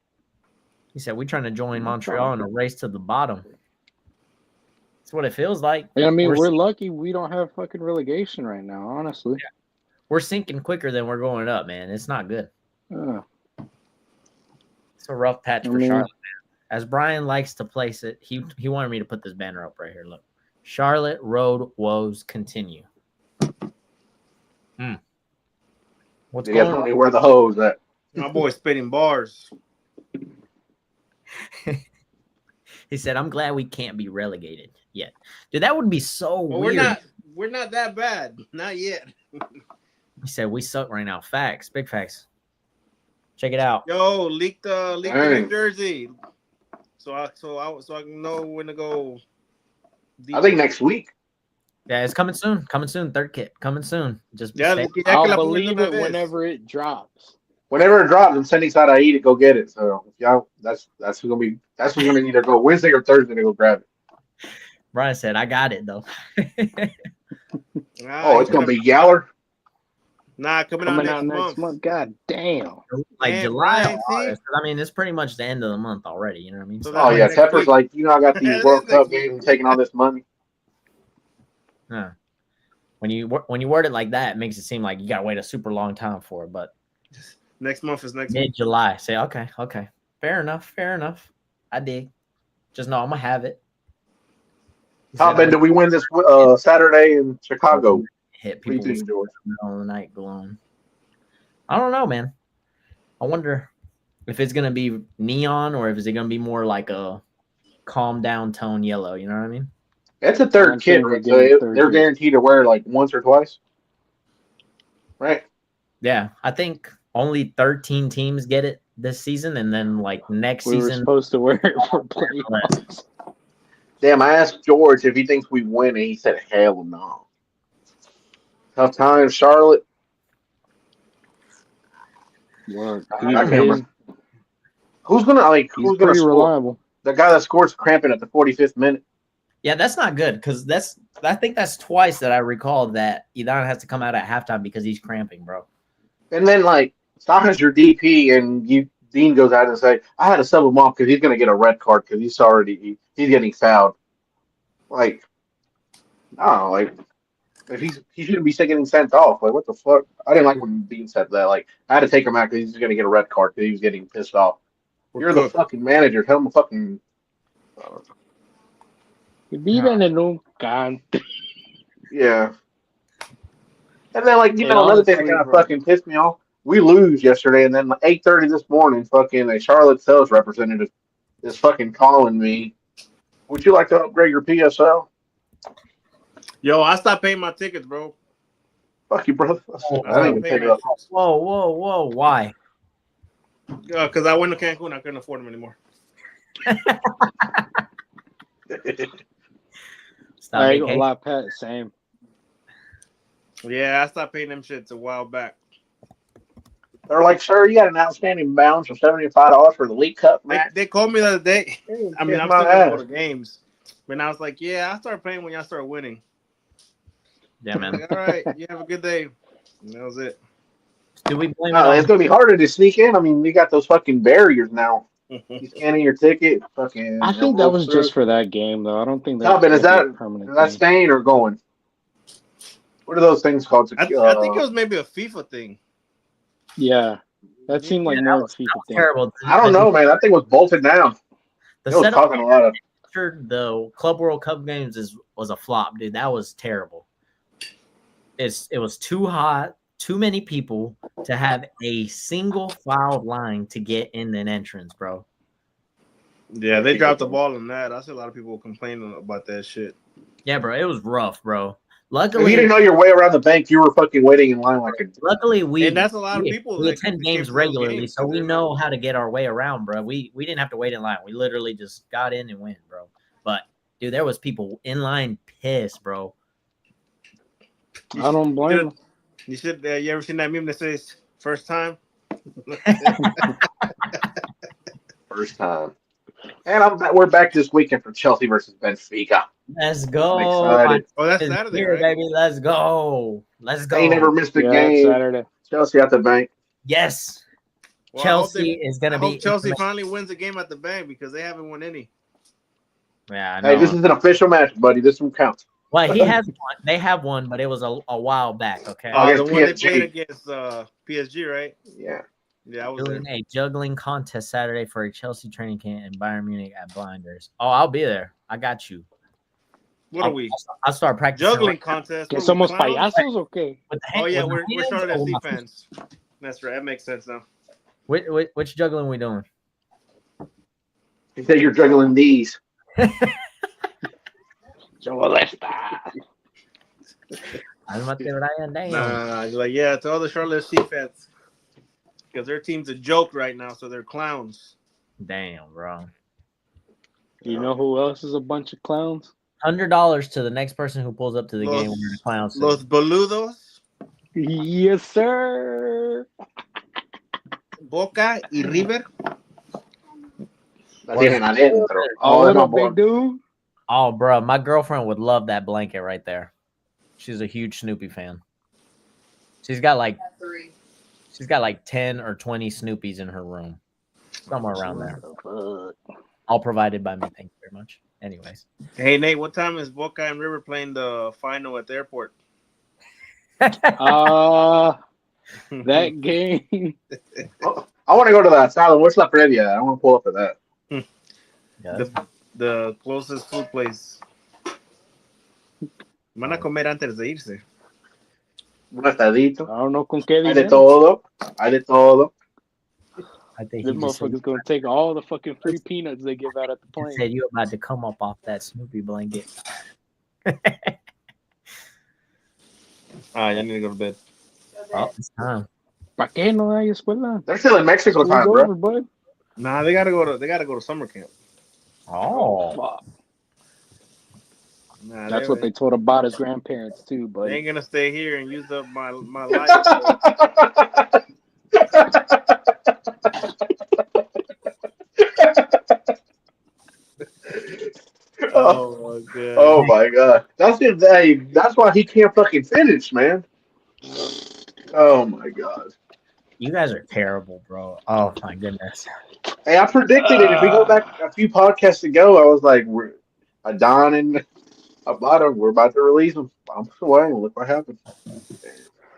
He said we're trying to join Montreal in a race to the bottom. That's what it feels like. I mean, we're lucky we don't have fucking relegation right now, honestly. Yeah. We're sinking quicker than we're going up, man. It's not good. It's a rough patch for mean- Charlotte. As Brian likes to place it, he wanted me to put this banner up right here. Look, Charlotte road woes continue. What's You guys going tell on? me where the hose at. My boy's spitting bars. He said, "I'm glad we can't be relegated yet." Dude, that would be so Well, weird. we're not that bad. Not yet. He said, "We suck right now." Facts, big facts. Check it out. Yo, leak the Dang. New Jersey. So I can know when to go. I think next week. Yeah, it's coming soon. Coming soon. Third kit coming soon. Just Yeah, stay- ya que la I'll believe publicidad it es. whenever it drops. Whenever it drops, I'm sending side I eat it. Go get it. So if y'all, that's who's gonna either go Wednesday or Thursday to go grab it. Brian said, "I got it though." Oh, it's gonna be Yaller. coming Coming out out next month. God damn. Like Man, July. Brian, or August. I mean, it's pretty much the end of the month already. You know what I mean? So Oh that's yeah, next Pepper's week. like, I got Yeah, these it World is Cup next week. games and taking all this money. Yeah. When you word it like that, it makes it seem like you gotta wait a super long time for it. But Next month is next week. mid-July, say okay, fair enough. I dig. Just know I'm gonna have it. Top end, do we win this Saturday in Chicago? Hit What do you people think, George? in the middle of the night gloom. I don't know, man. I wonder if it's gonna be neon or if it's gonna be more like a calm down tone yellow. You know what I mean? It's a I'm third kit, saying we're right? getting So third they're kit. guaranteed to wear like once or twice, right? Yeah, I think only 13 teams get it this season, and then like next We were season. supposed to wear it for playoffs. Damn, I asked George if he thinks we win, and he said, "Hell no." Tough times, Charlotte. Look, I can't remember. Who's gonna he's score? pretty reliable. The guy that scores cramping at the 45th minute. Yeah, that's not good because I think that's twice that I recall that Idan has to come out at halftime because he's cramping, bro. And then like Stahan's your DP, and Dean goes out and say, "I had to sub him off because he's gonna get a red card because he's getting fouled." Like, no, like if he shouldn't be getting sent off. Like, what the fuck? I didn't like when Dean said that. Like, I had to take him out because he's gonna get a red card because he was getting pissed off. You're the fucking manager. Tell him fucking. Viven en un can. Yeah. And then, like, And another thing that honestly, kind of bro. fucking pissed me off. We lose yesterday, and then 8:30 this morning, fucking a Charlotte sales representative is fucking calling me. Would you like to upgrade your PSL? Yo, I stopped paying my tickets, bro. Fuck you, brother. Oh, I didn't even pick it up. Whoa! Why? Because I went to Cancun, I couldn't afford them anymore. Stop I ain't gonna vacation. lie, Pat. Same. Yeah, I stopped paying them shits a while back. They're like, sir, you got an outstanding balance of $75 for the League Cup match. They called me the other day. I mean, Kiss I'm my still gonna go ass. to games. But I was like, yeah, I start playing when y'all start winning. Yeah, man. Like, all right, you have a good day. And that was it. Do we blame No, it it's on? gonna be harder to sneak in. I mean, you got those fucking barriers now. You scanning your ticket, fucking. I think that was just for that game, though. I don't think Top that's end, is gonna be that a permanent is that thing. staying or going? What are those things called? I think it was maybe a FIFA thing. Yeah, that seemed like Yeah, more that of a FIFA thing. Terrible. I don't know, man. That thing was bolted down. The It was setup talking a lot of. after the Club World Cup games was a flop, dude. That was terrible. It was too hot, too many people to have a single filed line to get in an entrance, bro. Yeah, they dropped the ball on that. I see a lot of people complaining about that shit. Yeah, bro. It was rough, bro. If Luckily, you didn't know your way around the bank, you were fucking waiting in line like a. luckily we And that's a lot of we- people we that attend came games to those regularly, games, so because we they're know like- how to get our way around, bro. We didn't have to wait in line. We literally just got in and went, bro. But dude, there was people in line pissed, bro. I don't blame him. You should. You ever seen that meme that says "first time"? First time. And we're back this weekend for Chelsea versus Benfica. Let's go. excited. Oh, that's It's Saturday, here, right? baby. Let's go. Let's go. They never missed a Yeah, game. Saturday. Chelsea at the bank. Yes. Well, I hope Chelsea is going I to be. hope Chelsea finally wins a game at the bank because they haven't won any. Yeah, I know. Hey, this is an official match, buddy. This one counts. Well, he has one. They have one, but it was a while back. Okay. Oh, The against one they PSG. played against PSG, right? Yeah. Yeah, I was there. Doing a juggling contest Saturday for a Chelsea training camp in Bayern Munich at Blinders. Oh, I'll be there. I got you. What are we? I'll start practicing. Juggling contest. Que What are we, somos clowns? payasos o qué? With the Oh yeah, with we're the Charlotte hands or FC my- fans. That's right. That makes sense now. Which juggling we doing? He said you're juggling these. Yo molesta. Nah, like yeah, to all the Charlotte FC fans, because their team's a joke right now, so they're clowns. Damn, bro. You know who else is a bunch of clowns? $100 to the next person who pulls up to the Los- game wearing a clown suit. Los boludos, Yes, sir. Boca y River. La tienen adentro. Oh, Oh, what that's my up, big boy. dude? Oh, bro, my girlfriend would love that blanket right there. She's a huge Snoopy fan. She's got like 10 or 20 Snoopies in her room, somewhere around there. All provided by me. Thank you very much. Anyways, Hey Nate, what time is Boca and River playing the final at the airport? That game. I want to go to that Asylum. Where's La Previa? I want to pull up for that. yeah, The closest food place. Van a comer antes de irse. Un asadito. I don't know con qué Hay de dinero. todo. Hay de todo. I think This he just said, motherfucker's gonna take all the fucking free peanuts they give out at the he plane. said you about to come up off that Snoopy blanket. Ah, ya need to go to bed. Oh, it's time. ¿Para qué no hay escuela? They're still in Mexico School's time, over, bro. bud. Nah, they gotta go to summer camp. Oh, Fuck. Nah, That's what they told about his grandparents too, They but ain't gonna stay here and use up my life. Oh my god. Oh my god. That's why he can't fucking finish, man. Oh my god. you guys are terrible, bro. Oh my goodness. Hey, I predicted it. If we go back a few podcasts ago, I was like, we're Adon and Abada, we're about to release them. I'm away. Look what happened.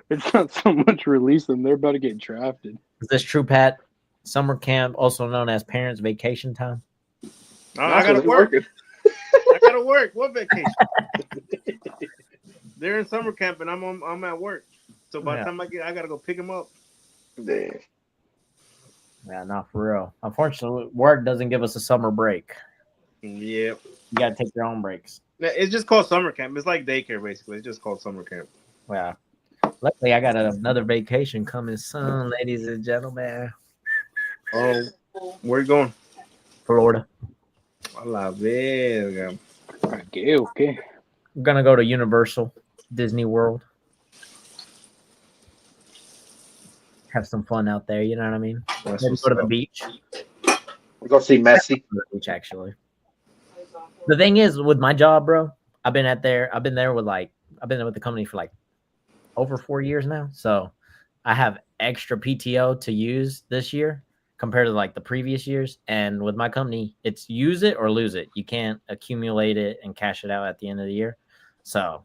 it's not so much release them. They're about to get drafted. Is this true, Pat? Summer camp, also known as parents' vacation time. I gotta That's work. working. I gotta work. What vacation? They're in summer camp and I'm at work. So by the time I gotta go pick them up. Damn. Yeah, not for real. Unfortunately, work doesn't give us a summer break. Yep. You gotta take your own breaks. It's just called summer camp. It's like daycare basically. It's just called summer camp. Yeah. Luckily, I got another vacation coming soon, ladies and gentlemen. Oh, where you going? Florida. A la verga. Okay. I'm gonna go to Universal, Disney World. Have some fun out there. You know what I mean? That's Maybe what's go to the up. beach. We go see Messi. Beach, actually. The thing is, with my job, bro, I've been with the company for like over 4 years now. So I have extra PTO to use this year compared to like the previous years. And with my company, it's use it or lose it. You can't accumulate it and cash it out at the end of the year. So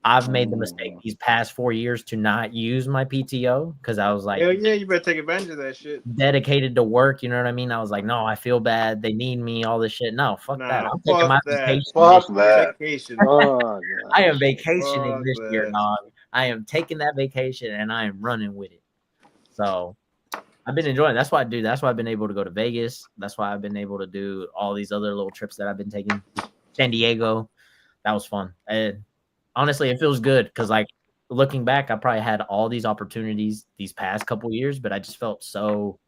I've made the mistake these past 4 years to not use my PTO because I was like, Hell yeah, you better take advantage of that shit. dedicated to work. You know what I mean? I was like, no, I feel bad. They need me, all this shit. No, fuck Nah, that. I'm fuck taking my that. vacation. Fuck this that. Vacation. Oh, God. I am vacationing Fuck this year, that. dog. I am taking that vacation and I am running with it. So I've been enjoying it. That's why I do. That's why I've been able to go to Vegas. That's why I've been able to do all these other little trips that I've been taking. San Diego. That was fun. And honestly, it feels good because like looking back, I probably had all these opportunities these past couple years, but I just felt so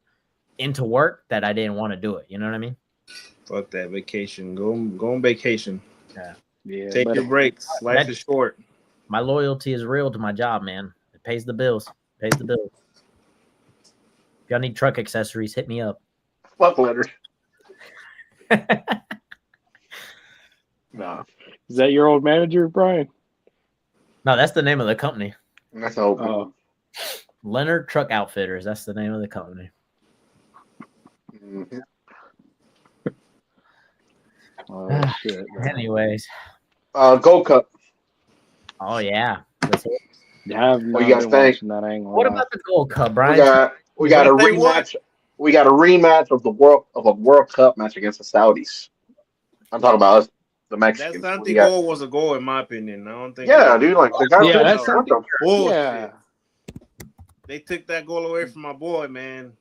into work that I didn't want to do it. You know what I mean? Fuck that vacation. Go on vacation. Yeah, Take your breaks. Life is short. My loyalty is real to my job, man. It pays the bills. Pays the bills. If y'all need truck accessories, hit me up. Fuck letters. No. Is that your old manager, Brian? No, that's the name of the company. That's open. Oh, Leonard Truck Outfitters. That's the name of the company. Mhm. oh shit. man. Anyways. Gold Cup. Oh, yeah. That's it. Yeah, I've What not you guys been think? watching that. I ain't gonna What lie. about the Gold Cup, We Brian? got We got a But they won. rematch. We got a rematch of a World Cup match against the Saudis. I'm talking about us, the That Mexicans. Santi goal was a goal, in my opinion. I don't think. Yeah, dude. Like the guy Yeah, was that's front them. bullshit. Yeah. They took that goal away from my boy, man.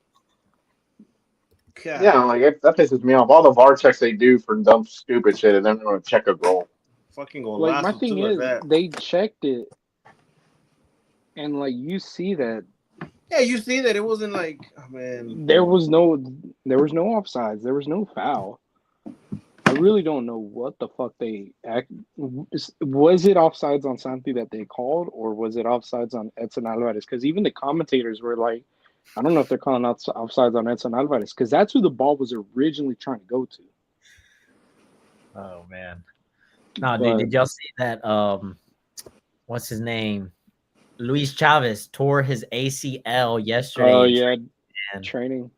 God. Yeah, like that pisses me off. All the VAR checks they do for dumb, stupid shit, and then they're going to check a goal. Fucking goal. Like my Lasso thing too, like is, that. they checked it, and like you see that Yeah, you see that it wasn't like, oh, man. there was no offsides, there was no foul. I really don't know what the fuck they act. Was it offsides on Santi that they called, or was it offsides on Edson Alvarez? Because even the commentators were like, I don't know if they're calling out offsides on Edson Alvarez because that's who the ball was originally trying to go to. Oh man. No, But- dude, did y'all see that? What's his name? Luis Chavez tore his ACL yesterday. Oh in yeah, training. training.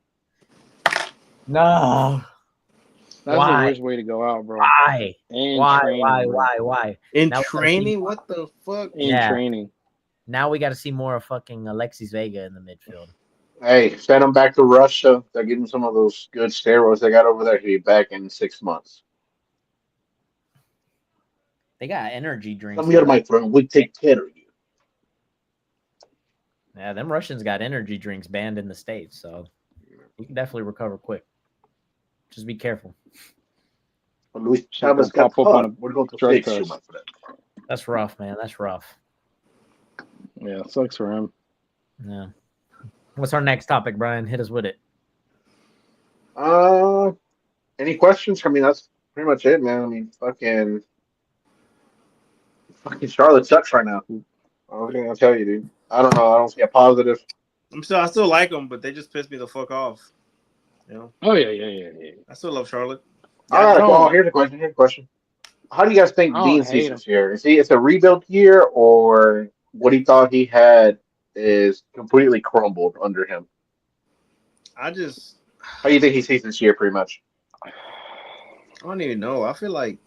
No. That's Why? the worst way to go out, bro. Why? And Why? training, bro. Why? In Now we gotta training? see- What the fuck? In Yeah. training. Now we got to see more of fucking Alexis Vega in the midfield. Hey, send him back to Russia. They're getting some of those good steroids they got over there. He'll be back in 6 months. They got energy drinks. Come here, my friend. We take care of you. Yeah, them Russians got energy drinks banned in the States, so you can definitely recover quick. Just be careful. When Luis She's gonna Chavez got pop up on caught, a we're going to drug fix you, test. my friend. That's rough, man. That's rough. Yeah, sucks for him. Yeah. What's our next topic, Brian? Hit us with it. Any questions? I mean, that's pretty much it, man. I mean, fucking Charlotte sucks right now. I'm gonna tell you, dude. I don't know. I don't see a positive. I still like them, but they just pissed me the fuck off. You know? Oh yeah. I still love Charlotte. All right. no. Well, here's a question. How do you guys think I don't Dean hate sees him. this year? Is it's a rebuild year, or what he thought he had is completely crumbled under him? I just, How do you think he sees this year, pretty much? I don't even know. I feel like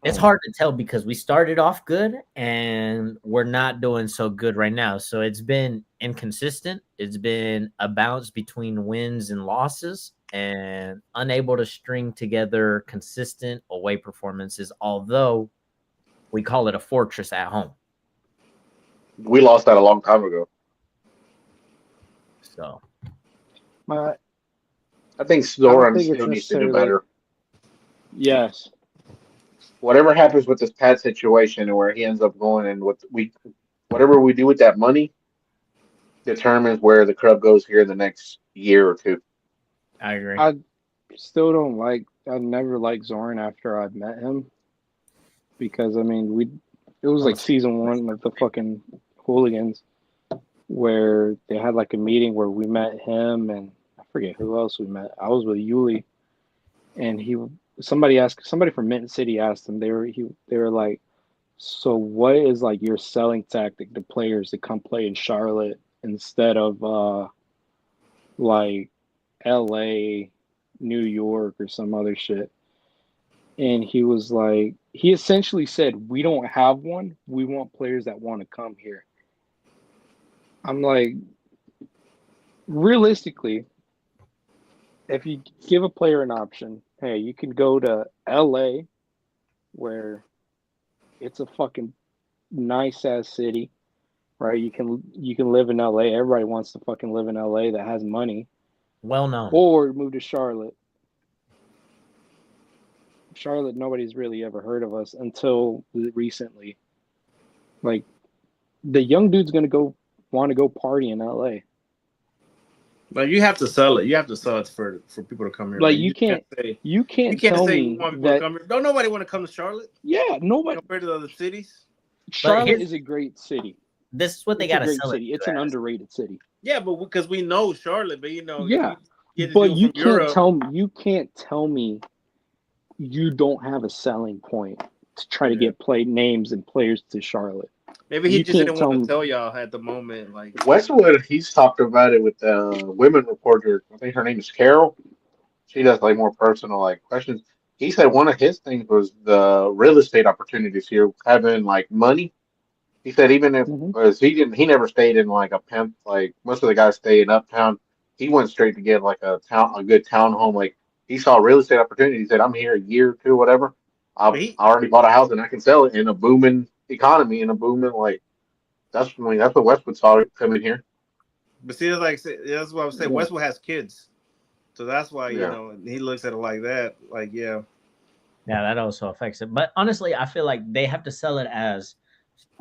It's hard to tell because we started off good and we're not doing so good right now. So it's been inconsistent. It's been a bounce between wins and losses and unable to string together consistent away performances, although we call it a fortress at home. We lost that a long time ago. So I think I Soren don't think still it's needs to do necessarily- better. Yes. Whatever happens with this Pat situation and where he ends up going and whatever we do with that money determines where the club goes here in the next year or two. I agree. I still don't like. I never liked Zoran after I met him because I mean it was like season 1 of the fucking Hooligans where they had like a meeting where we met him and I forget who else we met. I was with Yuli and somebody from Mint City asked him. They were like, so what is like your selling tactic to players to come play in Charlotte instead of like LA, New York, or some other shit? And he was like, he essentially said, we don't have one. We want players that want to come here. I'm like, realistically, if you give a player an option, hey, you can go to LA where it's a fucking nice ass city, right? You can live in LA. Everybody wants to fucking live in LA that has money. Well known. Or move to Charlotte. Charlotte, nobody's really ever heard of us until recently. Like, the young dude's gonna want to go party in LA. Like you have to sell it. You have to sell it for people to come here. Like man. you can't tell say me you want people that. to come here. Don't nobody want to come to Charlotte Yeah, nobody. compared to the other cities. Charlotte here's- is a great city. This is what they It's a got to great sell city. it. It's an underrated city. Yeah, but because we know Charlotte, but Yeah, you get a but deal you from can't Europe. you can't tell me you don't have a selling point to try to Yeah. get names and players to Charlotte. Maybe he you just didn't can't want to tell tell y'all at the moment. Like Westwood, he's talked about it with the women reporter. I think her name is Carol. She does like more personal like questions. He said one of his things was the real estate opportunities here, having like money. He said even if Mhm. because he never stayed in like a pimp, like most of the guys stay in uptown he went straight to get like a good townhome. Like he saw a real estate opportunity. He said, "I'm here a year or two, whatever. But I already bought a house and I can sell it in a booming economy, in a booming like that's what Westwood saw coming here. but see, that's what I'm saying. Yeah. Westwood has kids, so that's why Yeah. he looks at it like that. Like, yeah, Yeah, that also affects it. But honestly, I feel like they have to sell it as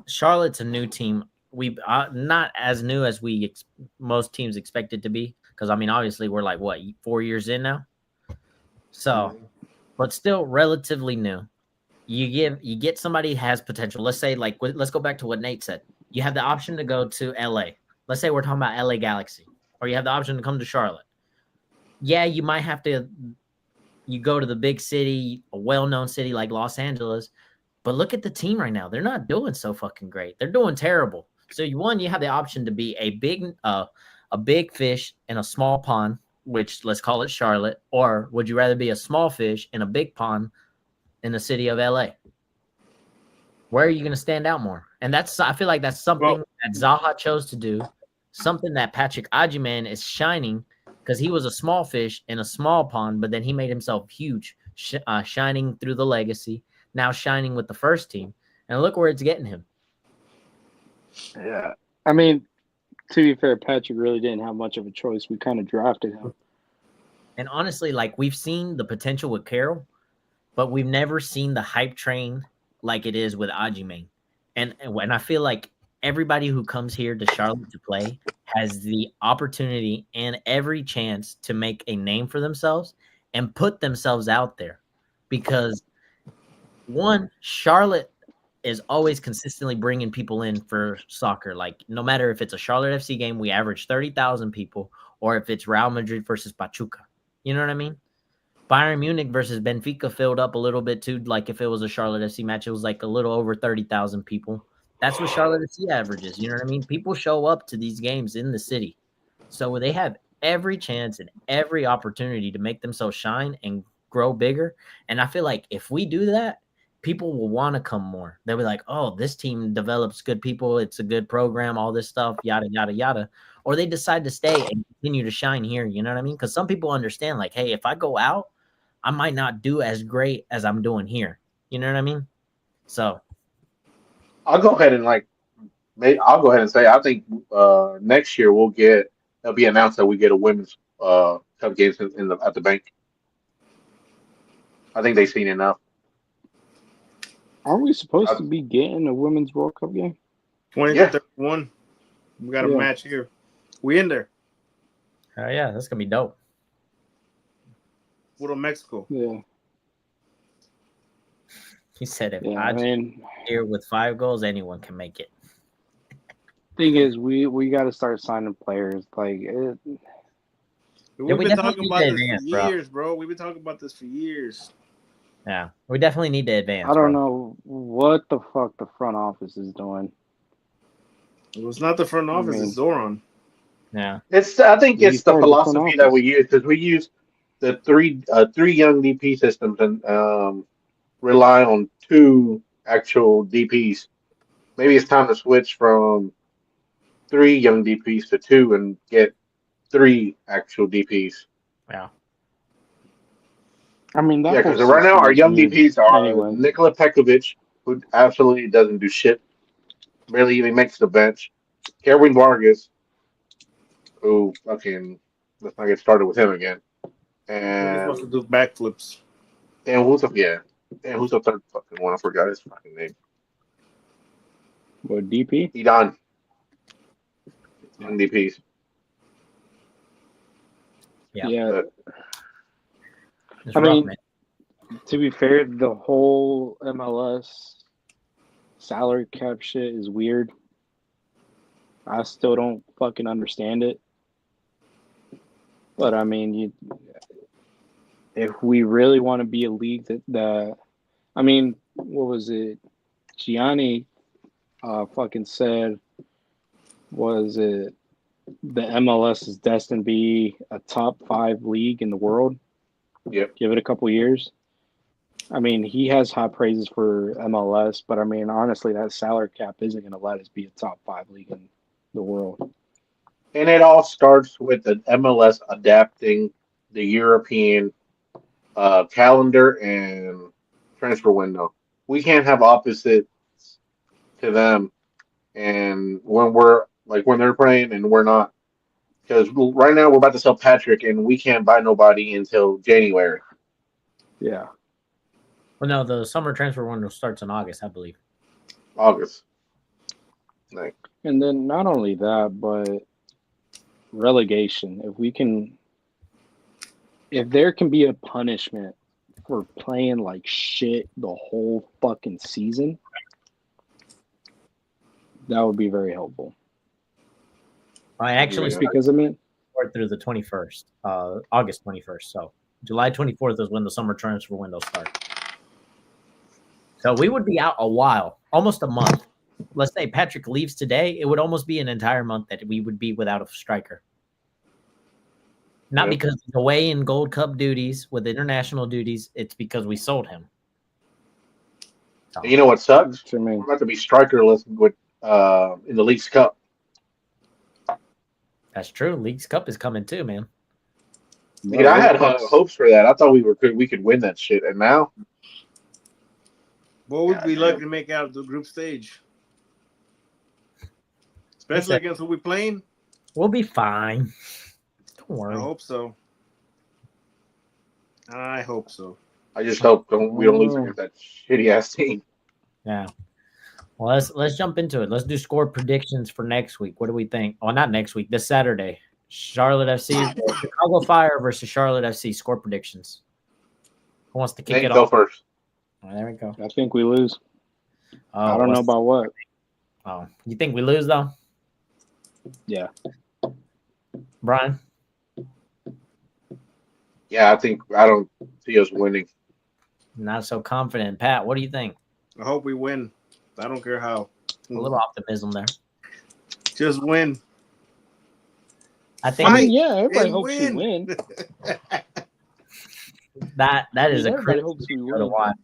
Charlotte's a new team. We not as new as most teams expect it to be. Because I mean, obviously, we're like what 4 years in now, so but still relatively new. You get somebody who has potential. Let's say let's go back to what Nate said. You have the option to go to LA. Let's say we're talking about LA Galaxy, or you have the option to come to Charlotte. Yeah, you might have to. You go to the big city, a well-known city like Los Angeles, but look at the team right now. They're not doing so fucking great. They're doing terrible. So you have the option to be a big fish in a small pond, which let's call it Charlotte, or would you rather be a small fish in a big pond in the city of LA? Where are you going to stand out more? And I feel like that's something that Zaha chose to do, something that Patrick Agyemang is shining because he was a small fish in a small pond, but then he made himself huge, shining through the legacy, now shining with the first team. And look where it's getting him. Yeah. I mean, to be fair, Patrick really didn't have much of a choice. We kind of drafted him. And honestly, like we've seen the potential with Carroll, but we've never seen the hype train like it is with Agyemang. And I feel like everybody who comes here to Charlotte to play has the opportunity and every chance to make a name for themselves and put themselves out there. Because one, Charlotte is always consistently bringing people in for soccer. Like no matter if it's a Charlotte FC game, we average 30,000 people, or if it's Real Madrid versus Pachuca. You know what I mean? Bayern Munich versus Benfica filled up a little bit too. Like if it was a Charlotte FC match, it was like a little over 30,000 people. That's what Charlotte FC averages. You know what I mean? People show up to these games in the city. So they have every chance and every opportunity to make themselves shine and grow bigger. And I feel like if we do that, people will want to come more. They'll be like, oh, this team develops good people. It's a good program, all this stuff, yada, yada, yada. Or they decide to stay and continue to shine here. You know what I mean? Because some people understand like, hey, if I go out, I might not do as great as I'm doing here. You know what I mean? So I'll go ahead and I'll go ahead and say I think next year it'll be announced that we get a women's cup games at the bank. I think they've seen enough. Aren't we supposed to be getting a Women's World Cup game? 2031. We got a match here. We in there. Oh yeah, that's gonna be dope. What on Mexico? Yeah. He said if here with 5 goals, anyone can make it. Thing is, we got to start signing players. Like we've been talking about this for years, bro. We've been talking about this for years. Yeah, we definitely need to advance. I don't know what the fuck the front office is doing. Well, it's not the front office; it's Zoran. Yeah, I think it's the philosophy that we use because we use the three young DP systems and rely on 2 actual DPs. Maybe it's time to switch from 3 young DPs to 2 and get 3 actual DPs. Yeah. I mean, because right now our young DPs are Nikola Pekovic, who absolutely doesn't do shit, barely even makes the bench. Kerwin Vargas, who fucking let's not get started with him again. And he's supposed to do backflips. And who's the third fucking one? I forgot his fucking name. What, DP? Idan. Young DPs. Yeah. I mean, to be fair, the whole MLS salary cap shit is weird. I still don't fucking understand it. But I mean, if we really want to be a league that I mean, what was it? Gianni fucking said, was it the MLS is destined to be a top 5 league in the world? Yep. Give it a couple years. I mean, he has high praises for MLS, but I mean, honestly, that salary cap isn't going to let us be a top 5 league in the world. And it all starts with the MLS adapting the European calendar and transfer window. We can't have opposites to them, and when they're playing and we're not, because right now we're about to sell Patrick, and we can't buy nobody until January, Yeah. Well, no, the summer transfer window starts in August, I believe. August. Like, And then not only that, but relegation. If there can be a punishment for playing like shit the whole fucking season, that would be very helpful. I actually Yeah. Because I mean, through the 21st, August 21st. So July 24th is when the summer transfer window starts. So we would be out a while, almost a month. Let's say Patrick leaves today, it would almost be an entire month that we would be without a striker. Not because he's away in Gold Cup duties with international duties. It's because we sold him. So, you know what sucks? I mean, We're about to be strikerless with in the League's Cup. that's true. League's Cup is coming too, man. Dude, I had hopes for that. I thought we could win that shit, and now Well, we'd be lucky to make out the group stage, especially against who we playing. We'll be fine. Don't worry. I hope so. I hope so. I just hope we don't lose against that shitty ass team. Yeah. Well, let's jump into it. Let's do score predictions for next week. What do we think? Oh, not next week. This Saturday, Charlotte FC, Chicago Fire versus Charlotte FC. Score predictions. Who wants to kick it Go off? first. Oh, there we go. I think we lose. Oh, I don't know about what. Oh, you think we lose though? Yeah. Brian? Yeah, I don't see us winning. Not so confident. Pat, what do you think? I hope we win. I don't care how. A little optimism there. Just win. I think I mean, yeah, everybody and hopes we win. win. that is a Everybody crazy hopes we video to win. watch.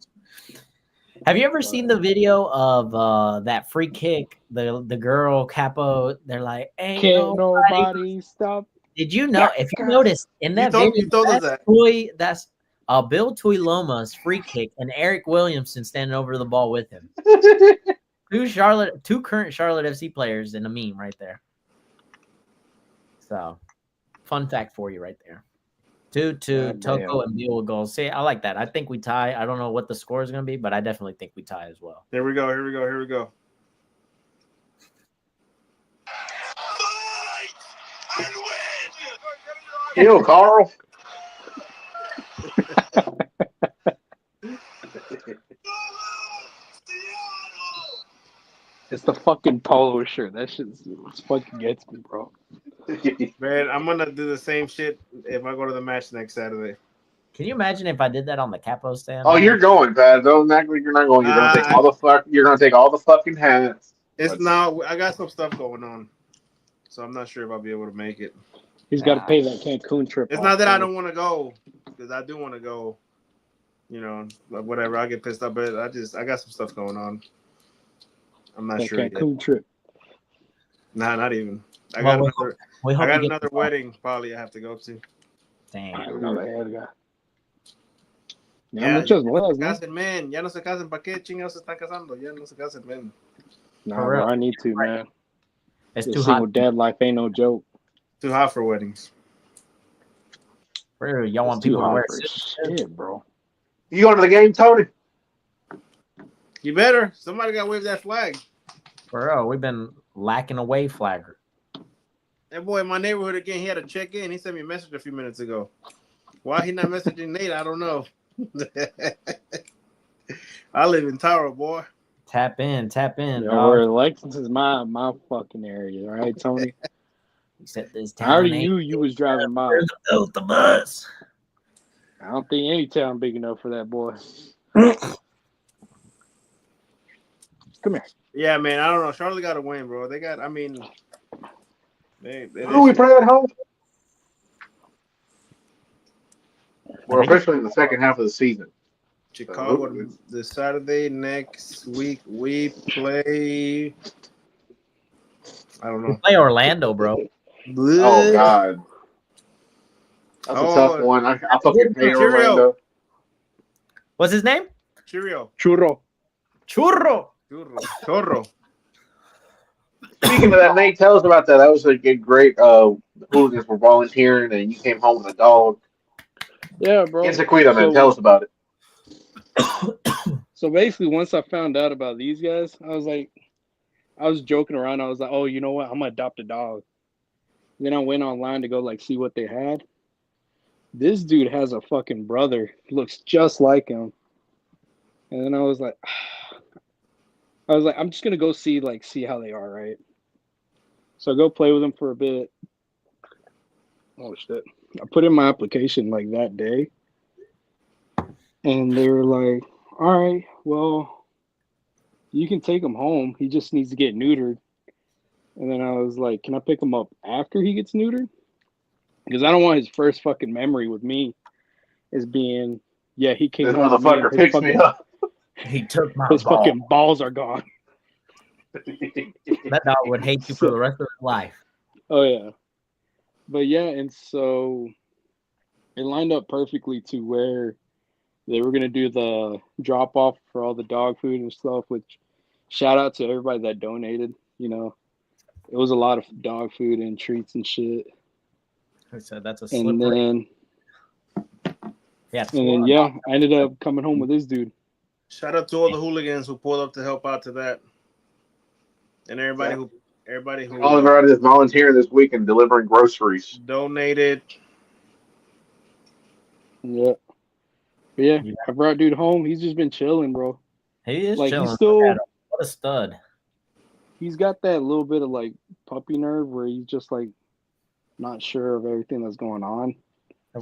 Have you ever seen the video of that free kick? The girl Capo, they're like, ain't Can't nobody. nobody stop. Did you know? If you notice in that video, you told us that. That's Bill Tuiloma's free kick and Eric Williamson standing over the ball with him. Two current Charlotte FC players in a meme right there. So, fun fact for you right there. 2-2, Toko and Beal with goals. See, I like that. I think we tie. I don't know what the score is going to be, but I definitely think we tie as well. Here we go. Kill Carl. It's the fucking polo shirt. That shit fucking gets me, bro. Man, I'm gonna do the same shit if I go to the match next Saturday. Can you imagine if I did that on the Capo stand? Oh, you're going, Pat. Don't act like you're not going. You're gonna take all the fuck. You're gonna take all the fucking hats. It's not. I got some stuff going on, so I'm not sure if I'll be able to make it. He's got to pay that Cancun trip. It's not that I don't want to go, because I do want to go. You know, whatever. I get pissed off, but I got some stuff going on. I'm not sure Cancun yet. trip. Nah, not even. I got another wedding probably I have to go to. Damn. Ya muchas bodas, se ¿no? casen, man. Ya no se casen. ¿Para qué chingados se están casando? Ya no se casen, man. Nah, bro, I need to, man. It's This too single hot. dad life ain't no joke. Too hot for weddings. Really, y'all want It's too people to hot wear for suits? shit, bro. You going to the game, Tony? You better. Somebody got to wave that flag. Bro, we've been lacking away flagger. That boy in my neighborhood again, he had to check in. He sent me a message a few minutes ago. Why he not messaging Nate, I don't know. I live in Tara, boy. Tap in. Yo, where Lexington is my fucking area, all right, Tony? Except this I town. already knew you was driving by. Built the bus. I don't think any town big enough for that boy. Come here. Yeah, man. I don't know. Charlotte got to win, bro. They got. I mean, Who we play at home? We're officially in the second half of the season. Chicago this Saturday. Next week we play. I don't know. We play Orlando, bro. Oh God, that's a tough one. I fucking hate Orlando. What's his name? Cheerio. Churro. Chorro. Speaking of that, Nate, tell us about that. That was a great. Hooligans were volunteering, and you came home with a dog. Yeah, bro. It's a Quito, man. Tell us about it. So basically, once I found out about these guys, I was joking around. I was like, oh, you know what? I'm gonna adopt a dog. Then I went online to go like see what they had. This dude has a fucking brother. He looks just like him. And then I was like, I'm just gonna go see how they are, right? So I go play with them for a bit. Oh shit! I put in my application like that day, and they were like, "All right, well, you can take him home. He just needs to get neutered." And then I was like, "Can I pick him up after he gets neutered?" Because I don't want his first fucking memory with me as being, yeah, he came This home with me and motherfucker picks me up. He took my his ball. fucking balls are gone. That dog would hate you for the rest of his life. Oh yeah, but yeah, and so it lined up perfectly to where they were gonna do the drop off for all the dog food and stuff. Which shout out to everybody that donated. You know, it was a lot of dog food and treats and shit. I said that's a And slippery. then yeah, I ended up coming home with this dude. Shout out to all the hooligans who pulled up to help out to that, and everybody who Oliver is volunteering this week and delivering groceries. donated. Yeah. But yeah, I brought dude home. He's just been chilling, bro. He is like chilling. he's still What a stud. He's got that little bit of like puppy nerve where he's just like not sure of everything that's going on.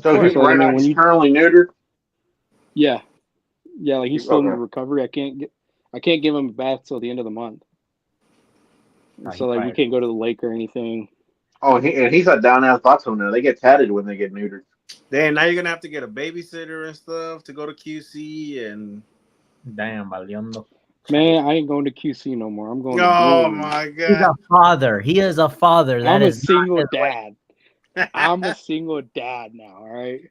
So he's right now he's currently neutered? Yeah. Yeah, like he's still in recovery. I can't give him a bath till the end of the month. So like we can't go to the lake or anything. Oh, and he's a down ass Vato now. They get tatted when they get neutered. Damn, now you're gonna have to get a babysitter and stuff to go to QC and damn, valiendo. Man, I ain't going to QC no more. I'm going. Oh my god, he's a father. He is a father. I'm a single dad. I'm a single dad now. All right.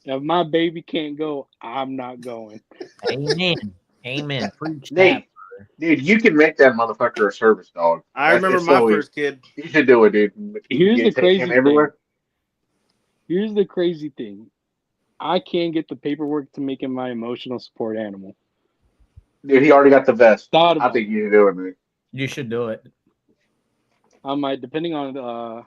If my baby can't go, I'm not going. Amen. Amen. Preach Nate, dude, you can make that motherfucker a service dog. I remember my first kid. You should do it, dude. Here's the crazy thing. Everywhere. Here's the crazy thing. I can't get the paperwork to make him my emotional support animal. Dude, he already got the vest. I think you should do it, man. You should do it. I might, depending on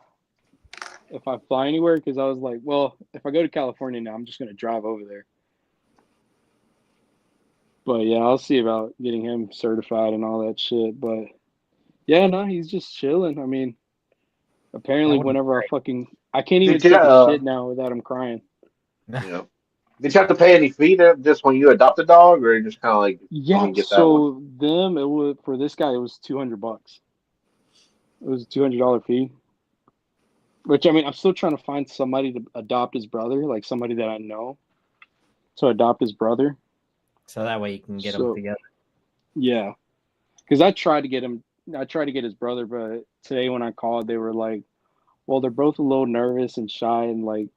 if I fly anywhere, because I was like, well, if I go to California now, I'm just going to drive over there. But yeah, I'll see about getting him certified and all that shit. But yeah, no, he's just chilling. I mean, apparently whenever I can't even take a shit now without him crying. Yeah. Did you have to pay any fee just when you adopt a dog, or just kind of like get so that one? It was for this guy it was $200. It was a $200 fee. Which I mean, I'm still trying to find somebody to adopt his brother, like somebody that I know, to adopt his brother. So that way you can get them together. Yeah, because I tried to get his brother, but today when I called, they were like, "Well, they're both a little nervous and shy, and like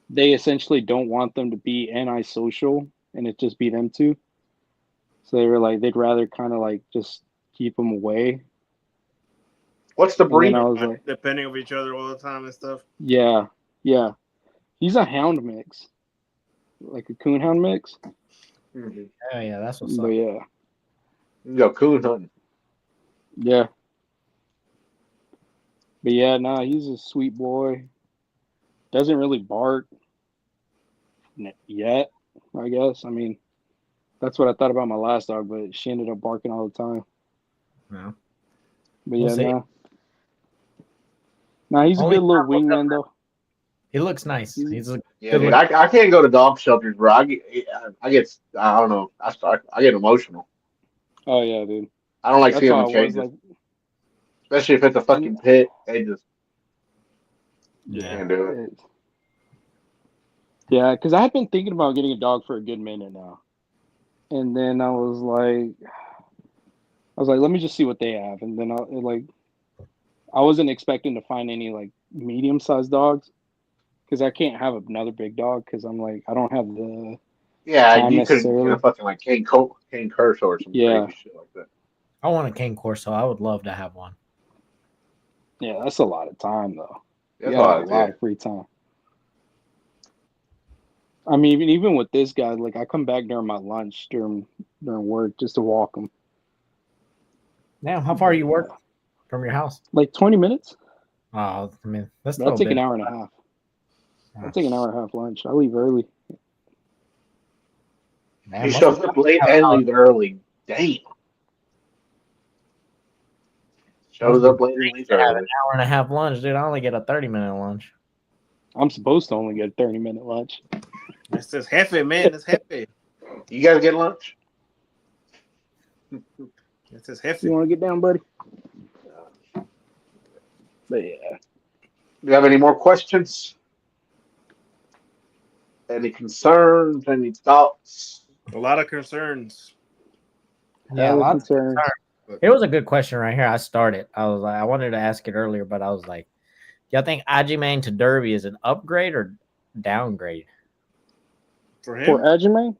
they essentially don't want them to be antisocial, and it just be them two." So they were like, they'd rather kind of like just keep them away. What's the breed? I was like, depending on each other all the time and stuff. Yeah. He's a hound mix, like a coon hound mix. Mm-hmm. Oh yeah, that's what's up. Yeah. You go coon hunting. Yeah. But yeah, he's a sweet boy. Doesn't really bark yet, I guess. I mean, that's what I thought about my last dog, but she ended up barking all the time. Yeah. But yeah, he's a good little wingman though. He looks nice. He's a dude, I can't go to dog shelters, bro. I get I don't know. I get emotional. Oh yeah, dude. I don't like seeing them changes, especially if it's a fucking pit. They just can't do it. Yeah, because I've been thinking about getting a dog for a good minute now, and then I was like, let me just see what they have, and then I wasn't expecting to find any like medium-sized dogs because I can't have another big dog because I'm like I don't have the Yeah, time you couldn't get necessarily. a fucking like Cane Kershaw or some Yeah. crazy shit like that. I want a cane corso. I would love to have one. Yeah, that's a lot of time though. That's You have why, a lot of free time. I mean, even with this guy, like I come back during my lunch during work just to walk him. Now, how far you work from your house? Like 20 minutes. Oh, I mean, that's But still I'll a take bit. an hour and a half. I'll take an hour and a half lunch. I leave early. Man, He most shows of the up time late I have and college- leaves early. Damn. Shows most of up the late and leaves days I have an early. hour and a half lunch, dude. I only get a 30-minute lunch. I'm supposed to only get a 30-minute lunch. That's just hefe, man. That's hefe. You guys get lunch? That's just You hefe. want to get down, buddy? But yeah. Do you have any more questions? Any concerns? Any thoughts? A lot of concerns. Yeah, Hella lots of concerns. concerns. It was a good question right here. I started. I was like, I wanted to ask it earlier, but I was like, y'all think Ajimane to Derby is an upgrade or downgrade? For him? For Ajimane,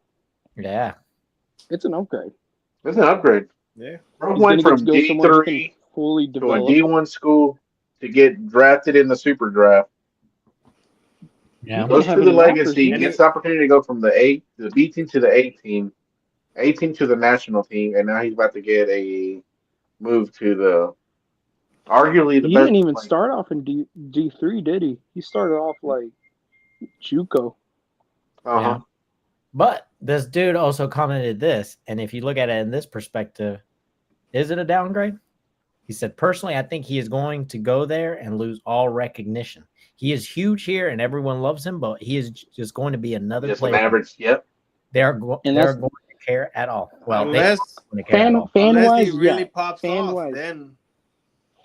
Yeah. it's an upgrade. It's an upgrade. Yeah. Bro He's went gonna get to from go somewhere he can D3 fully to a develop. D1 school to get drafted in the super draft. Yeah. Goes have through the any offers, legacy, man. gets the opportunity to go from the B team to the A team to the national team, and now he's about to get a move to the arguably the He best. didn't even Like, start off in D3, did he? He started off like JUCO. Yeah. But this dude also commented this, and if you look at it in this perspective, is it a downgrade? He said, personally, I think he is going to go there and lose all recognition. He is huge here and everyone loves him, but he is just going to be another just player. an average. Yep. They're going to care at all. Well, Unless they don't care at all. Fan unless wise, he really yeah. pops Fan off, wise, then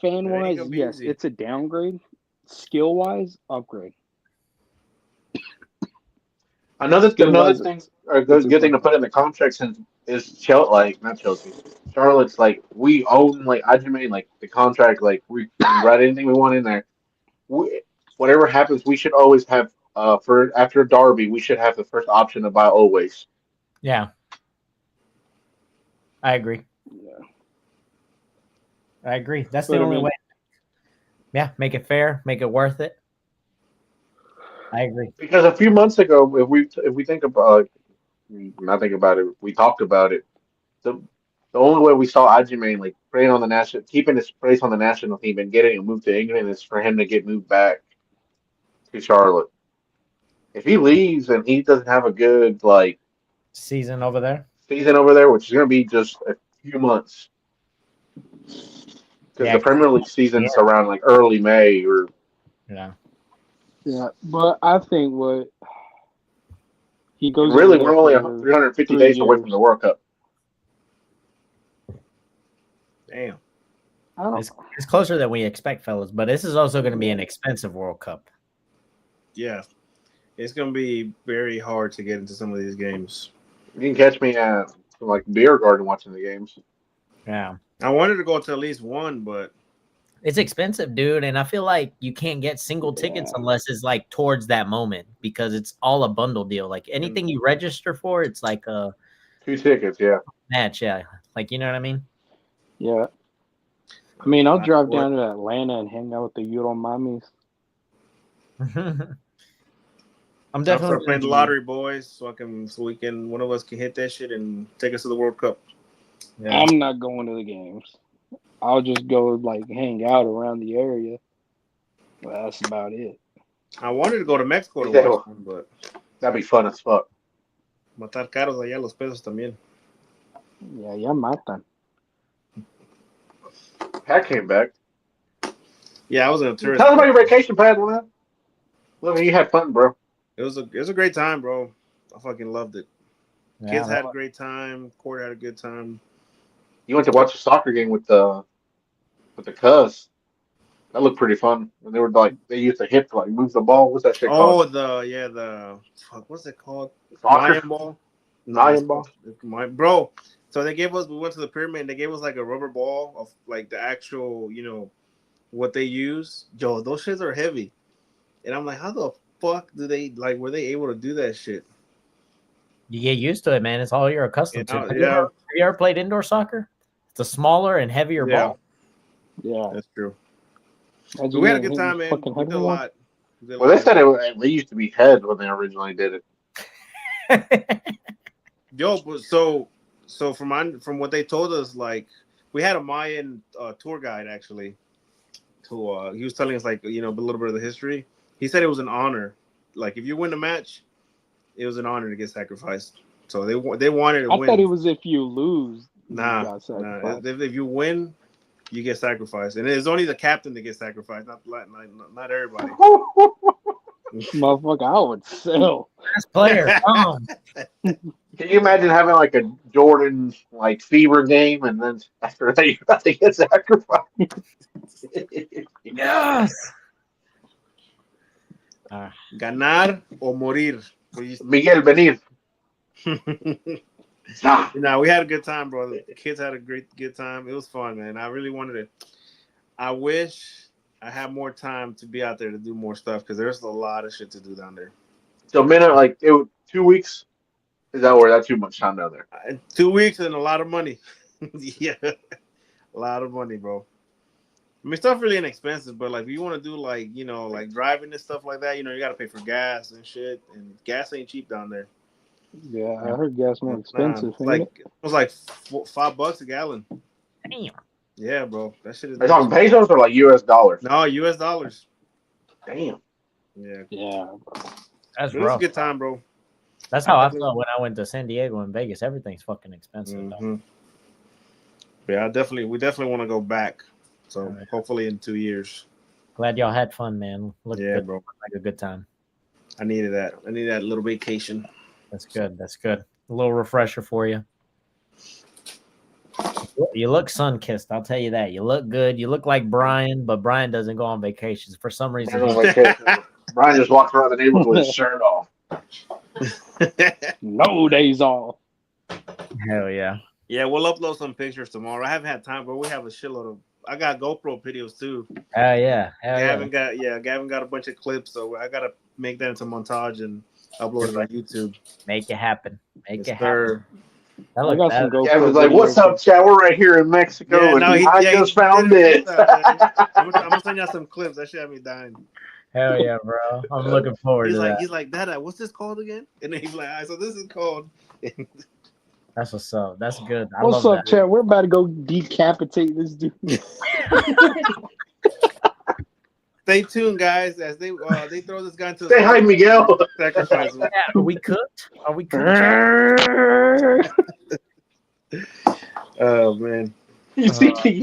fan it ain't wise, gonna be yes, easy. it's a downgrade. Skill wise, upgrade. Another Skill-wise, thing, a it's good thing to improvement. put in the contract since is not Chelsea. Charlotte's like we own like Ajime, like the contract, like we can write anything we want in there. Whatever happens, we should always have for after Derby, we should have the first option to buy always. Yeah. I agree. Yeah. I agree. That's But the I only mean- way. Yeah, make it fair, make it worth it. I agree. Because a few months ago, if we think about not think about it, we talked about it. The only way we saw Ajime like playing on the national, keeping his place on the national team and getting a move to England is for him to get moved back to Charlotte. If he leaves and he doesn't have a good like Season over there. season over there, which is going to be just a few months, because Yeah, the Premier League season's around like early May or Yeah. Yeah, but I think what he goes really over we're there only for 350 3 days away from years. the World Cup. damn. I don't. It's closer than we expect, fellas, but this is also going to be an expensive World Cup. Yeah. It's gonna be very hard to get into some of these games. You can catch me at like beer garden watching the games. Yeah. I wanted to go to at least one, but It's expensive, dude, and I feel like you can't get single tickets unless it's like towards that moment because it's all a bundle deal. Like anything you register for, it's like a 2 tickets, yeah. match, yeah. Like you know what I mean? Yeah. I mean, I'll drive down to Atlanta and hang out with the Euro mommies. I'm I'll definitely start playing the lottery, boys, so one of us can hit that shit and take us to the World Cup. Yeah. I'm not going to the games. I'll just go like hang out around the area. But that's about it. I wanted to go to Mexico to Yeah. watch one, but That'd be fun as fuck. matar caros allá los pesos también. Yeah, ya matan. Pat came back. Yeah, I was in a tourist. Tell us about your vacation, Pat. Man. Look, you had fun, bro. It was a great time, bro. I fucking loved it. Yeah, Kids had a great time. Court had a good time. You went to watch a soccer game with the Cuz. That looked pretty fun. And they were like they used a hip to like move the ball. What's that shit called? the what's it called? Soccer? Mayan ball. Mayan ball? Bro. So we went to the pyramid and they gave us like a rubber ball of like the actual, what they use, yo, those shits are heavy. And I'm like, how the fuck do they were they able to do that shit? You get used to it, man. It's all you're accustomed to. Yeah. Have you ever played indoor soccer? It's a smaller and heavier ball. Yeah. That's true. Imagine We had a getting good time, man. fucking We did a heavy one. lot. Well, they said they used to be head when they originally did it. Yo, but so from what they told us, like we had a Mayan tour guide actually. Who he was telling us like a little bit of the history. He said it was an honor. Like if you win the match, it was an honor to get sacrificed. So they wanted to I win. thought it was if you lose, Nah. you got sacrificed. If you win, you get sacrificed, and it's only the captain that gets sacrificed, not everybody. Motherfucker, I would sell. Best player. Can you imagine having like a Jordan like fever game and then after that you have to get sacrificed? Yes. Ganar o morir. Miguel Benir. Nah, we had a good time, bro. The kids had a good time. It was fun, man. I really wanted to. I wish I had more time to be out there to do more stuff because there's a lot of shit to do down there. So minute like 2 weeks. Is that where that's too much time down there? 2 weeks and a lot of money. Yeah, a lot of money, bro. I mean, stuff really inexpensive, but like if you want to do like like driving and stuff like that, you got to pay for gas and shit, and gas ain't cheap down there. Yeah, I heard gas more expensive. It was like $5 a gallon. Damn. Yeah, bro, that shit is. Are you talking pesos or like US dollars? No, US dollars. Damn. Yeah. Yeah. That's It was a rough. good time, bro. That's how I felt when I went to San Diego and Vegas. Everything's fucking expensive. Mm-hmm. Yeah, we definitely want to go back. So hopefully in 2 years. Glad y'all had fun, man. Looked good, bro. like a good time. I needed that. I needed that little vacation. That's good. That's good. A little refresher for you. You look sun-kissed. I'll tell you that. You look good. You look like Brian, but Brian doesn't go on vacations for some reason. Brian just walks around the neighborhood with his shirt off. No days off. Hell yeah. Yeah, we'll upload some pictures tomorrow. I haven't had time, but we have a shitload of. I got GoPro videos too. Hell yeah. Gavin got a bunch of clips, so I gotta make that into montage and upload it on YouTube. Make it happen. Make it happen. I got some GoPro. Gavin's like, "What's up, chat? We're right here in Mexico, and I just found it." I'm gonna send y'all some clips. That shit had me dying. Hell yeah, bro! I'm looking forward to that. He's like, Dada, what's this called again? And then he's like, all right, so this is called. That's what's up. That's good. What's up, Chad? We're about to go decapitate this dude. Stay tuned, guys, as they throw this guy into. Say hi, Miguel. Sacrifice. Are we cooked? Are we cooked? Oh man! You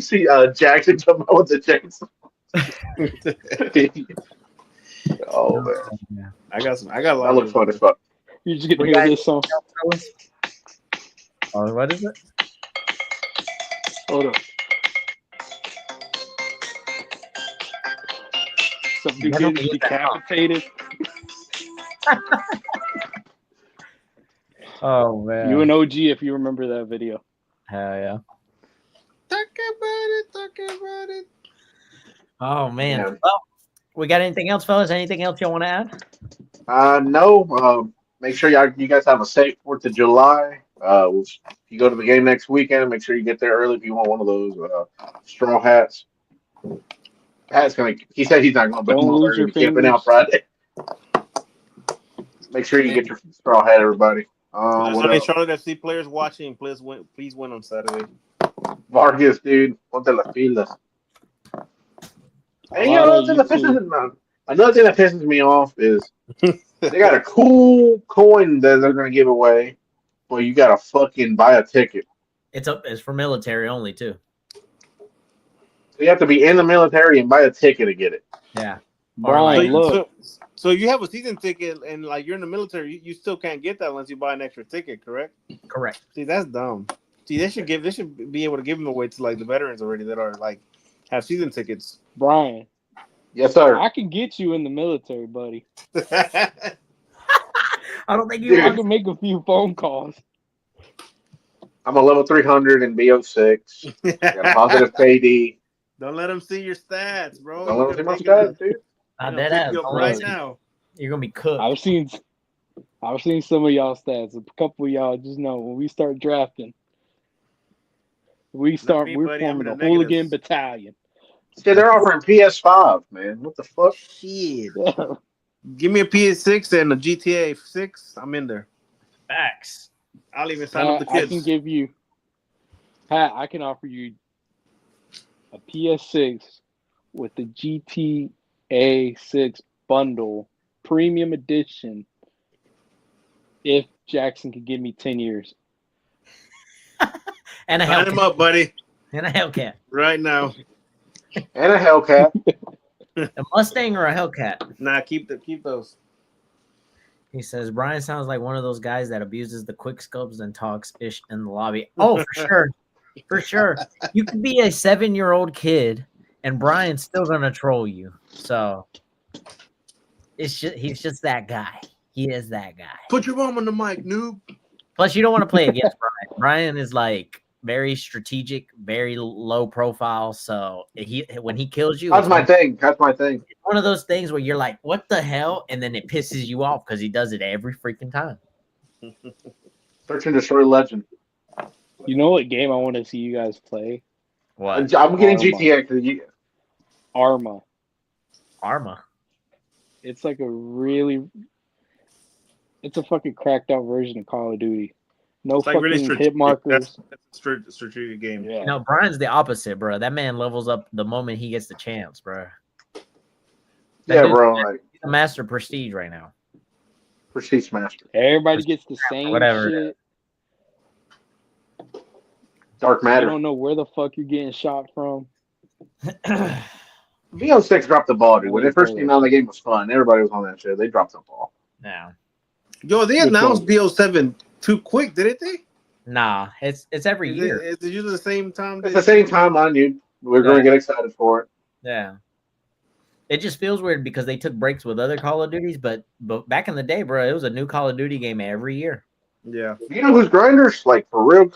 see, Jackson come out with the chainsaw. Oh man! Yeah. I got a lot. That looks fun as fuck. You just get to hear this song. Oh, what is it? Hold up. Something getting decapitated. Oh man! You an OG if you remember that video. Hell yeah! Talk about it. Oh man! Yeah. Well, we got anything else, fellas? Anything else you want to add? No. Make sure you guys have a safe 4th of July. If you go to the game next weekend, make sure you get there early if you want one of those straw hats. He said he's not going, but he's going to be camping out Friday. Make sure you get your straw hat, everybody. Charlotte FC players watching, please win on Saturday. Vargas, dude, ponte las pilas. And another thing that pisses me off is they got a cool coin that they're going to give away, but you got to fucking buy a ticket. It's for military only too. So you have to be in the military and buy a ticket to get it. Yeah. Brian, look. So you have a season ticket and like you're in the military, you still can't get that unless you buy an extra ticket, correct? Correct. See, that's dumb. See, they should be able to give them away to like the veterans already that are like have season tickets. Brian. Yes, sir. I can get you in the military, buddy. I don't think you I can make a few phone calls. I'm a level 300 in BO6. Got a positive KD. Don't let him see your stats, bro. Don't let them see my He's gonna stats, dude. Dead pick ass. you up Don't let right him see- now. You're gonna be cooked. I've seen some of y'all stats. A couple of y'all just know when we start drafting, we're buddy, I'm forming in a the hooligan negatives. battalion. See, they're offering PS5, man. What the fuck? Shit. Give me a PS6 and a GTA 6. I'm in there. Facts. I'll even sign up the I kids. can give you, Pat, I can offer you a PS6 with the GTA 6 bundle, premium edition, if Jackson could give me 10 years. And a Sign him Hellcat. up, buddy. And a Hellcat. Right now. And a Hellcat. A Mustang or a Hellcat? Nah, keep those. He says Brian sounds like one of those guys that abuses the quick scopes and talks ish in the lobby. Oh, for sure. For sure. You could be a 7-year-old kid and Brian's still gonna troll you. So he's just that guy. He is that guy. Put your mom on the mic, noob. Plus, you don't want to play against Brian. Brian is like very strategic, very low profile. So when he kills you, That's my thing. That's my thing. it's one of those things where you're like, "What the hell?" and then it pisses you off because he does it every freaking time. Search and destroy legend. You know what game I want to see you guys play? What? I'm getting Arma. GTA because Arma. Arma. It's like it's a fucking cracked out version of Call of Duty. No It's like fucking really hit strategic. markers. That's a strategic game. Yeah. You know, Brian's the opposite, bro. That man levels up the moment he gets the chance, bro. That yeah, dude's bro. Like a master prestige right now. Prestige Master, Everybody gets the same Whatever it shit. Dark You Matter. don't know where the fuck you're getting shot from. VO6 dropped the ball, dude. When it first came out, the game was fun. Everybody was on that shit. They dropped the ball. Yeah. Yo, they Which announced one? BO7 too quick, didn't they? Nah, it's every year. Is it usually the same time? At the same time, I knew we were going to get excited for it. Yeah. It just feels weird because they took breaks with other Call of Duties, but back in the day, bro, it was a new Call of Duty game every year. Yeah. You know who's grinders? Like, for real,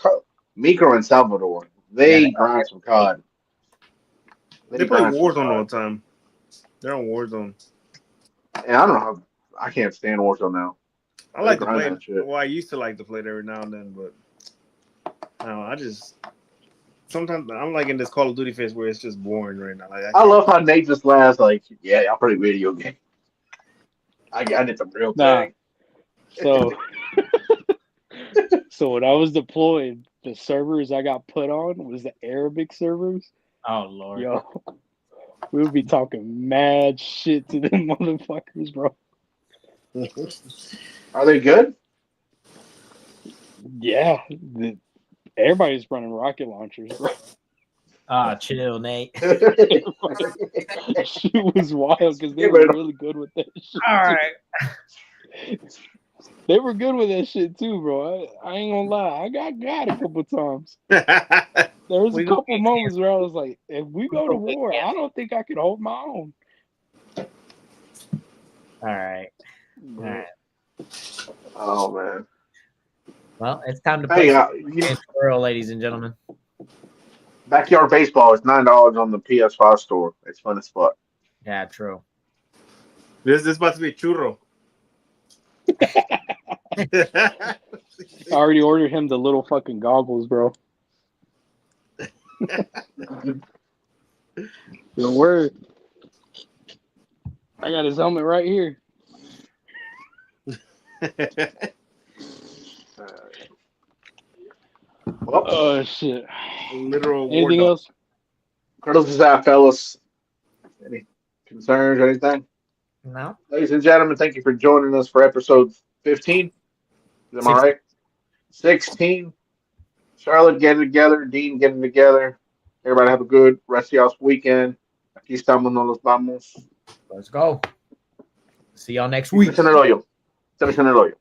Micro and Salvador. They grind some COD. They play grind some Warzone COD. all the time. They're on Warzone. And I don't know how. I can't stand Warzone now. I like to grind play. that shit. Well, I used to like to play it every now and then, but I don't know. I just sometimes I'm like in this Call of Duty phase where it's just boring right now. Like, I love how Nate just laughs like, yeah, I'll play video game. I did the real Nah. thing. So, so when I was deployed, the servers I got put on was the Arabic servers. Oh Lord. Yo, we would be talking mad shit to them motherfuckers, bro. Are they good? Yeah, everybody's running rocket launchers, bro. Ah, chill, Nate. Shit was wild because they were really good with that shit. All right. They were good with that shit too, bro. I ain't gonna lie. I got a couple times. There was a couple moments where I was like, if we go to war, I don't think I could hold my own. All right. All right. Oh, man. Well, it's time to Hey, play in the world, ladies and gentlemen. Backyard Baseball is $9 on the PS5 store. It's fun as fuck. Yeah, true. This is about to be a churro. I already ordered him the little fucking goggles, bro. Your word. I got his helmet right here. Well, Oh shit. Literal war Anything dog. else? credits to that, fellas. Any concerns or anything? No. Ladies and gentlemen, thank you for joining us for episode 15. Am I right? 16. Charlotte getting together. Dean getting together. Everybody have a good rest of y'all's weekend. Aquí estamos, nos los vamos. Let's go. See y'all next week. Estamos en el hoyo.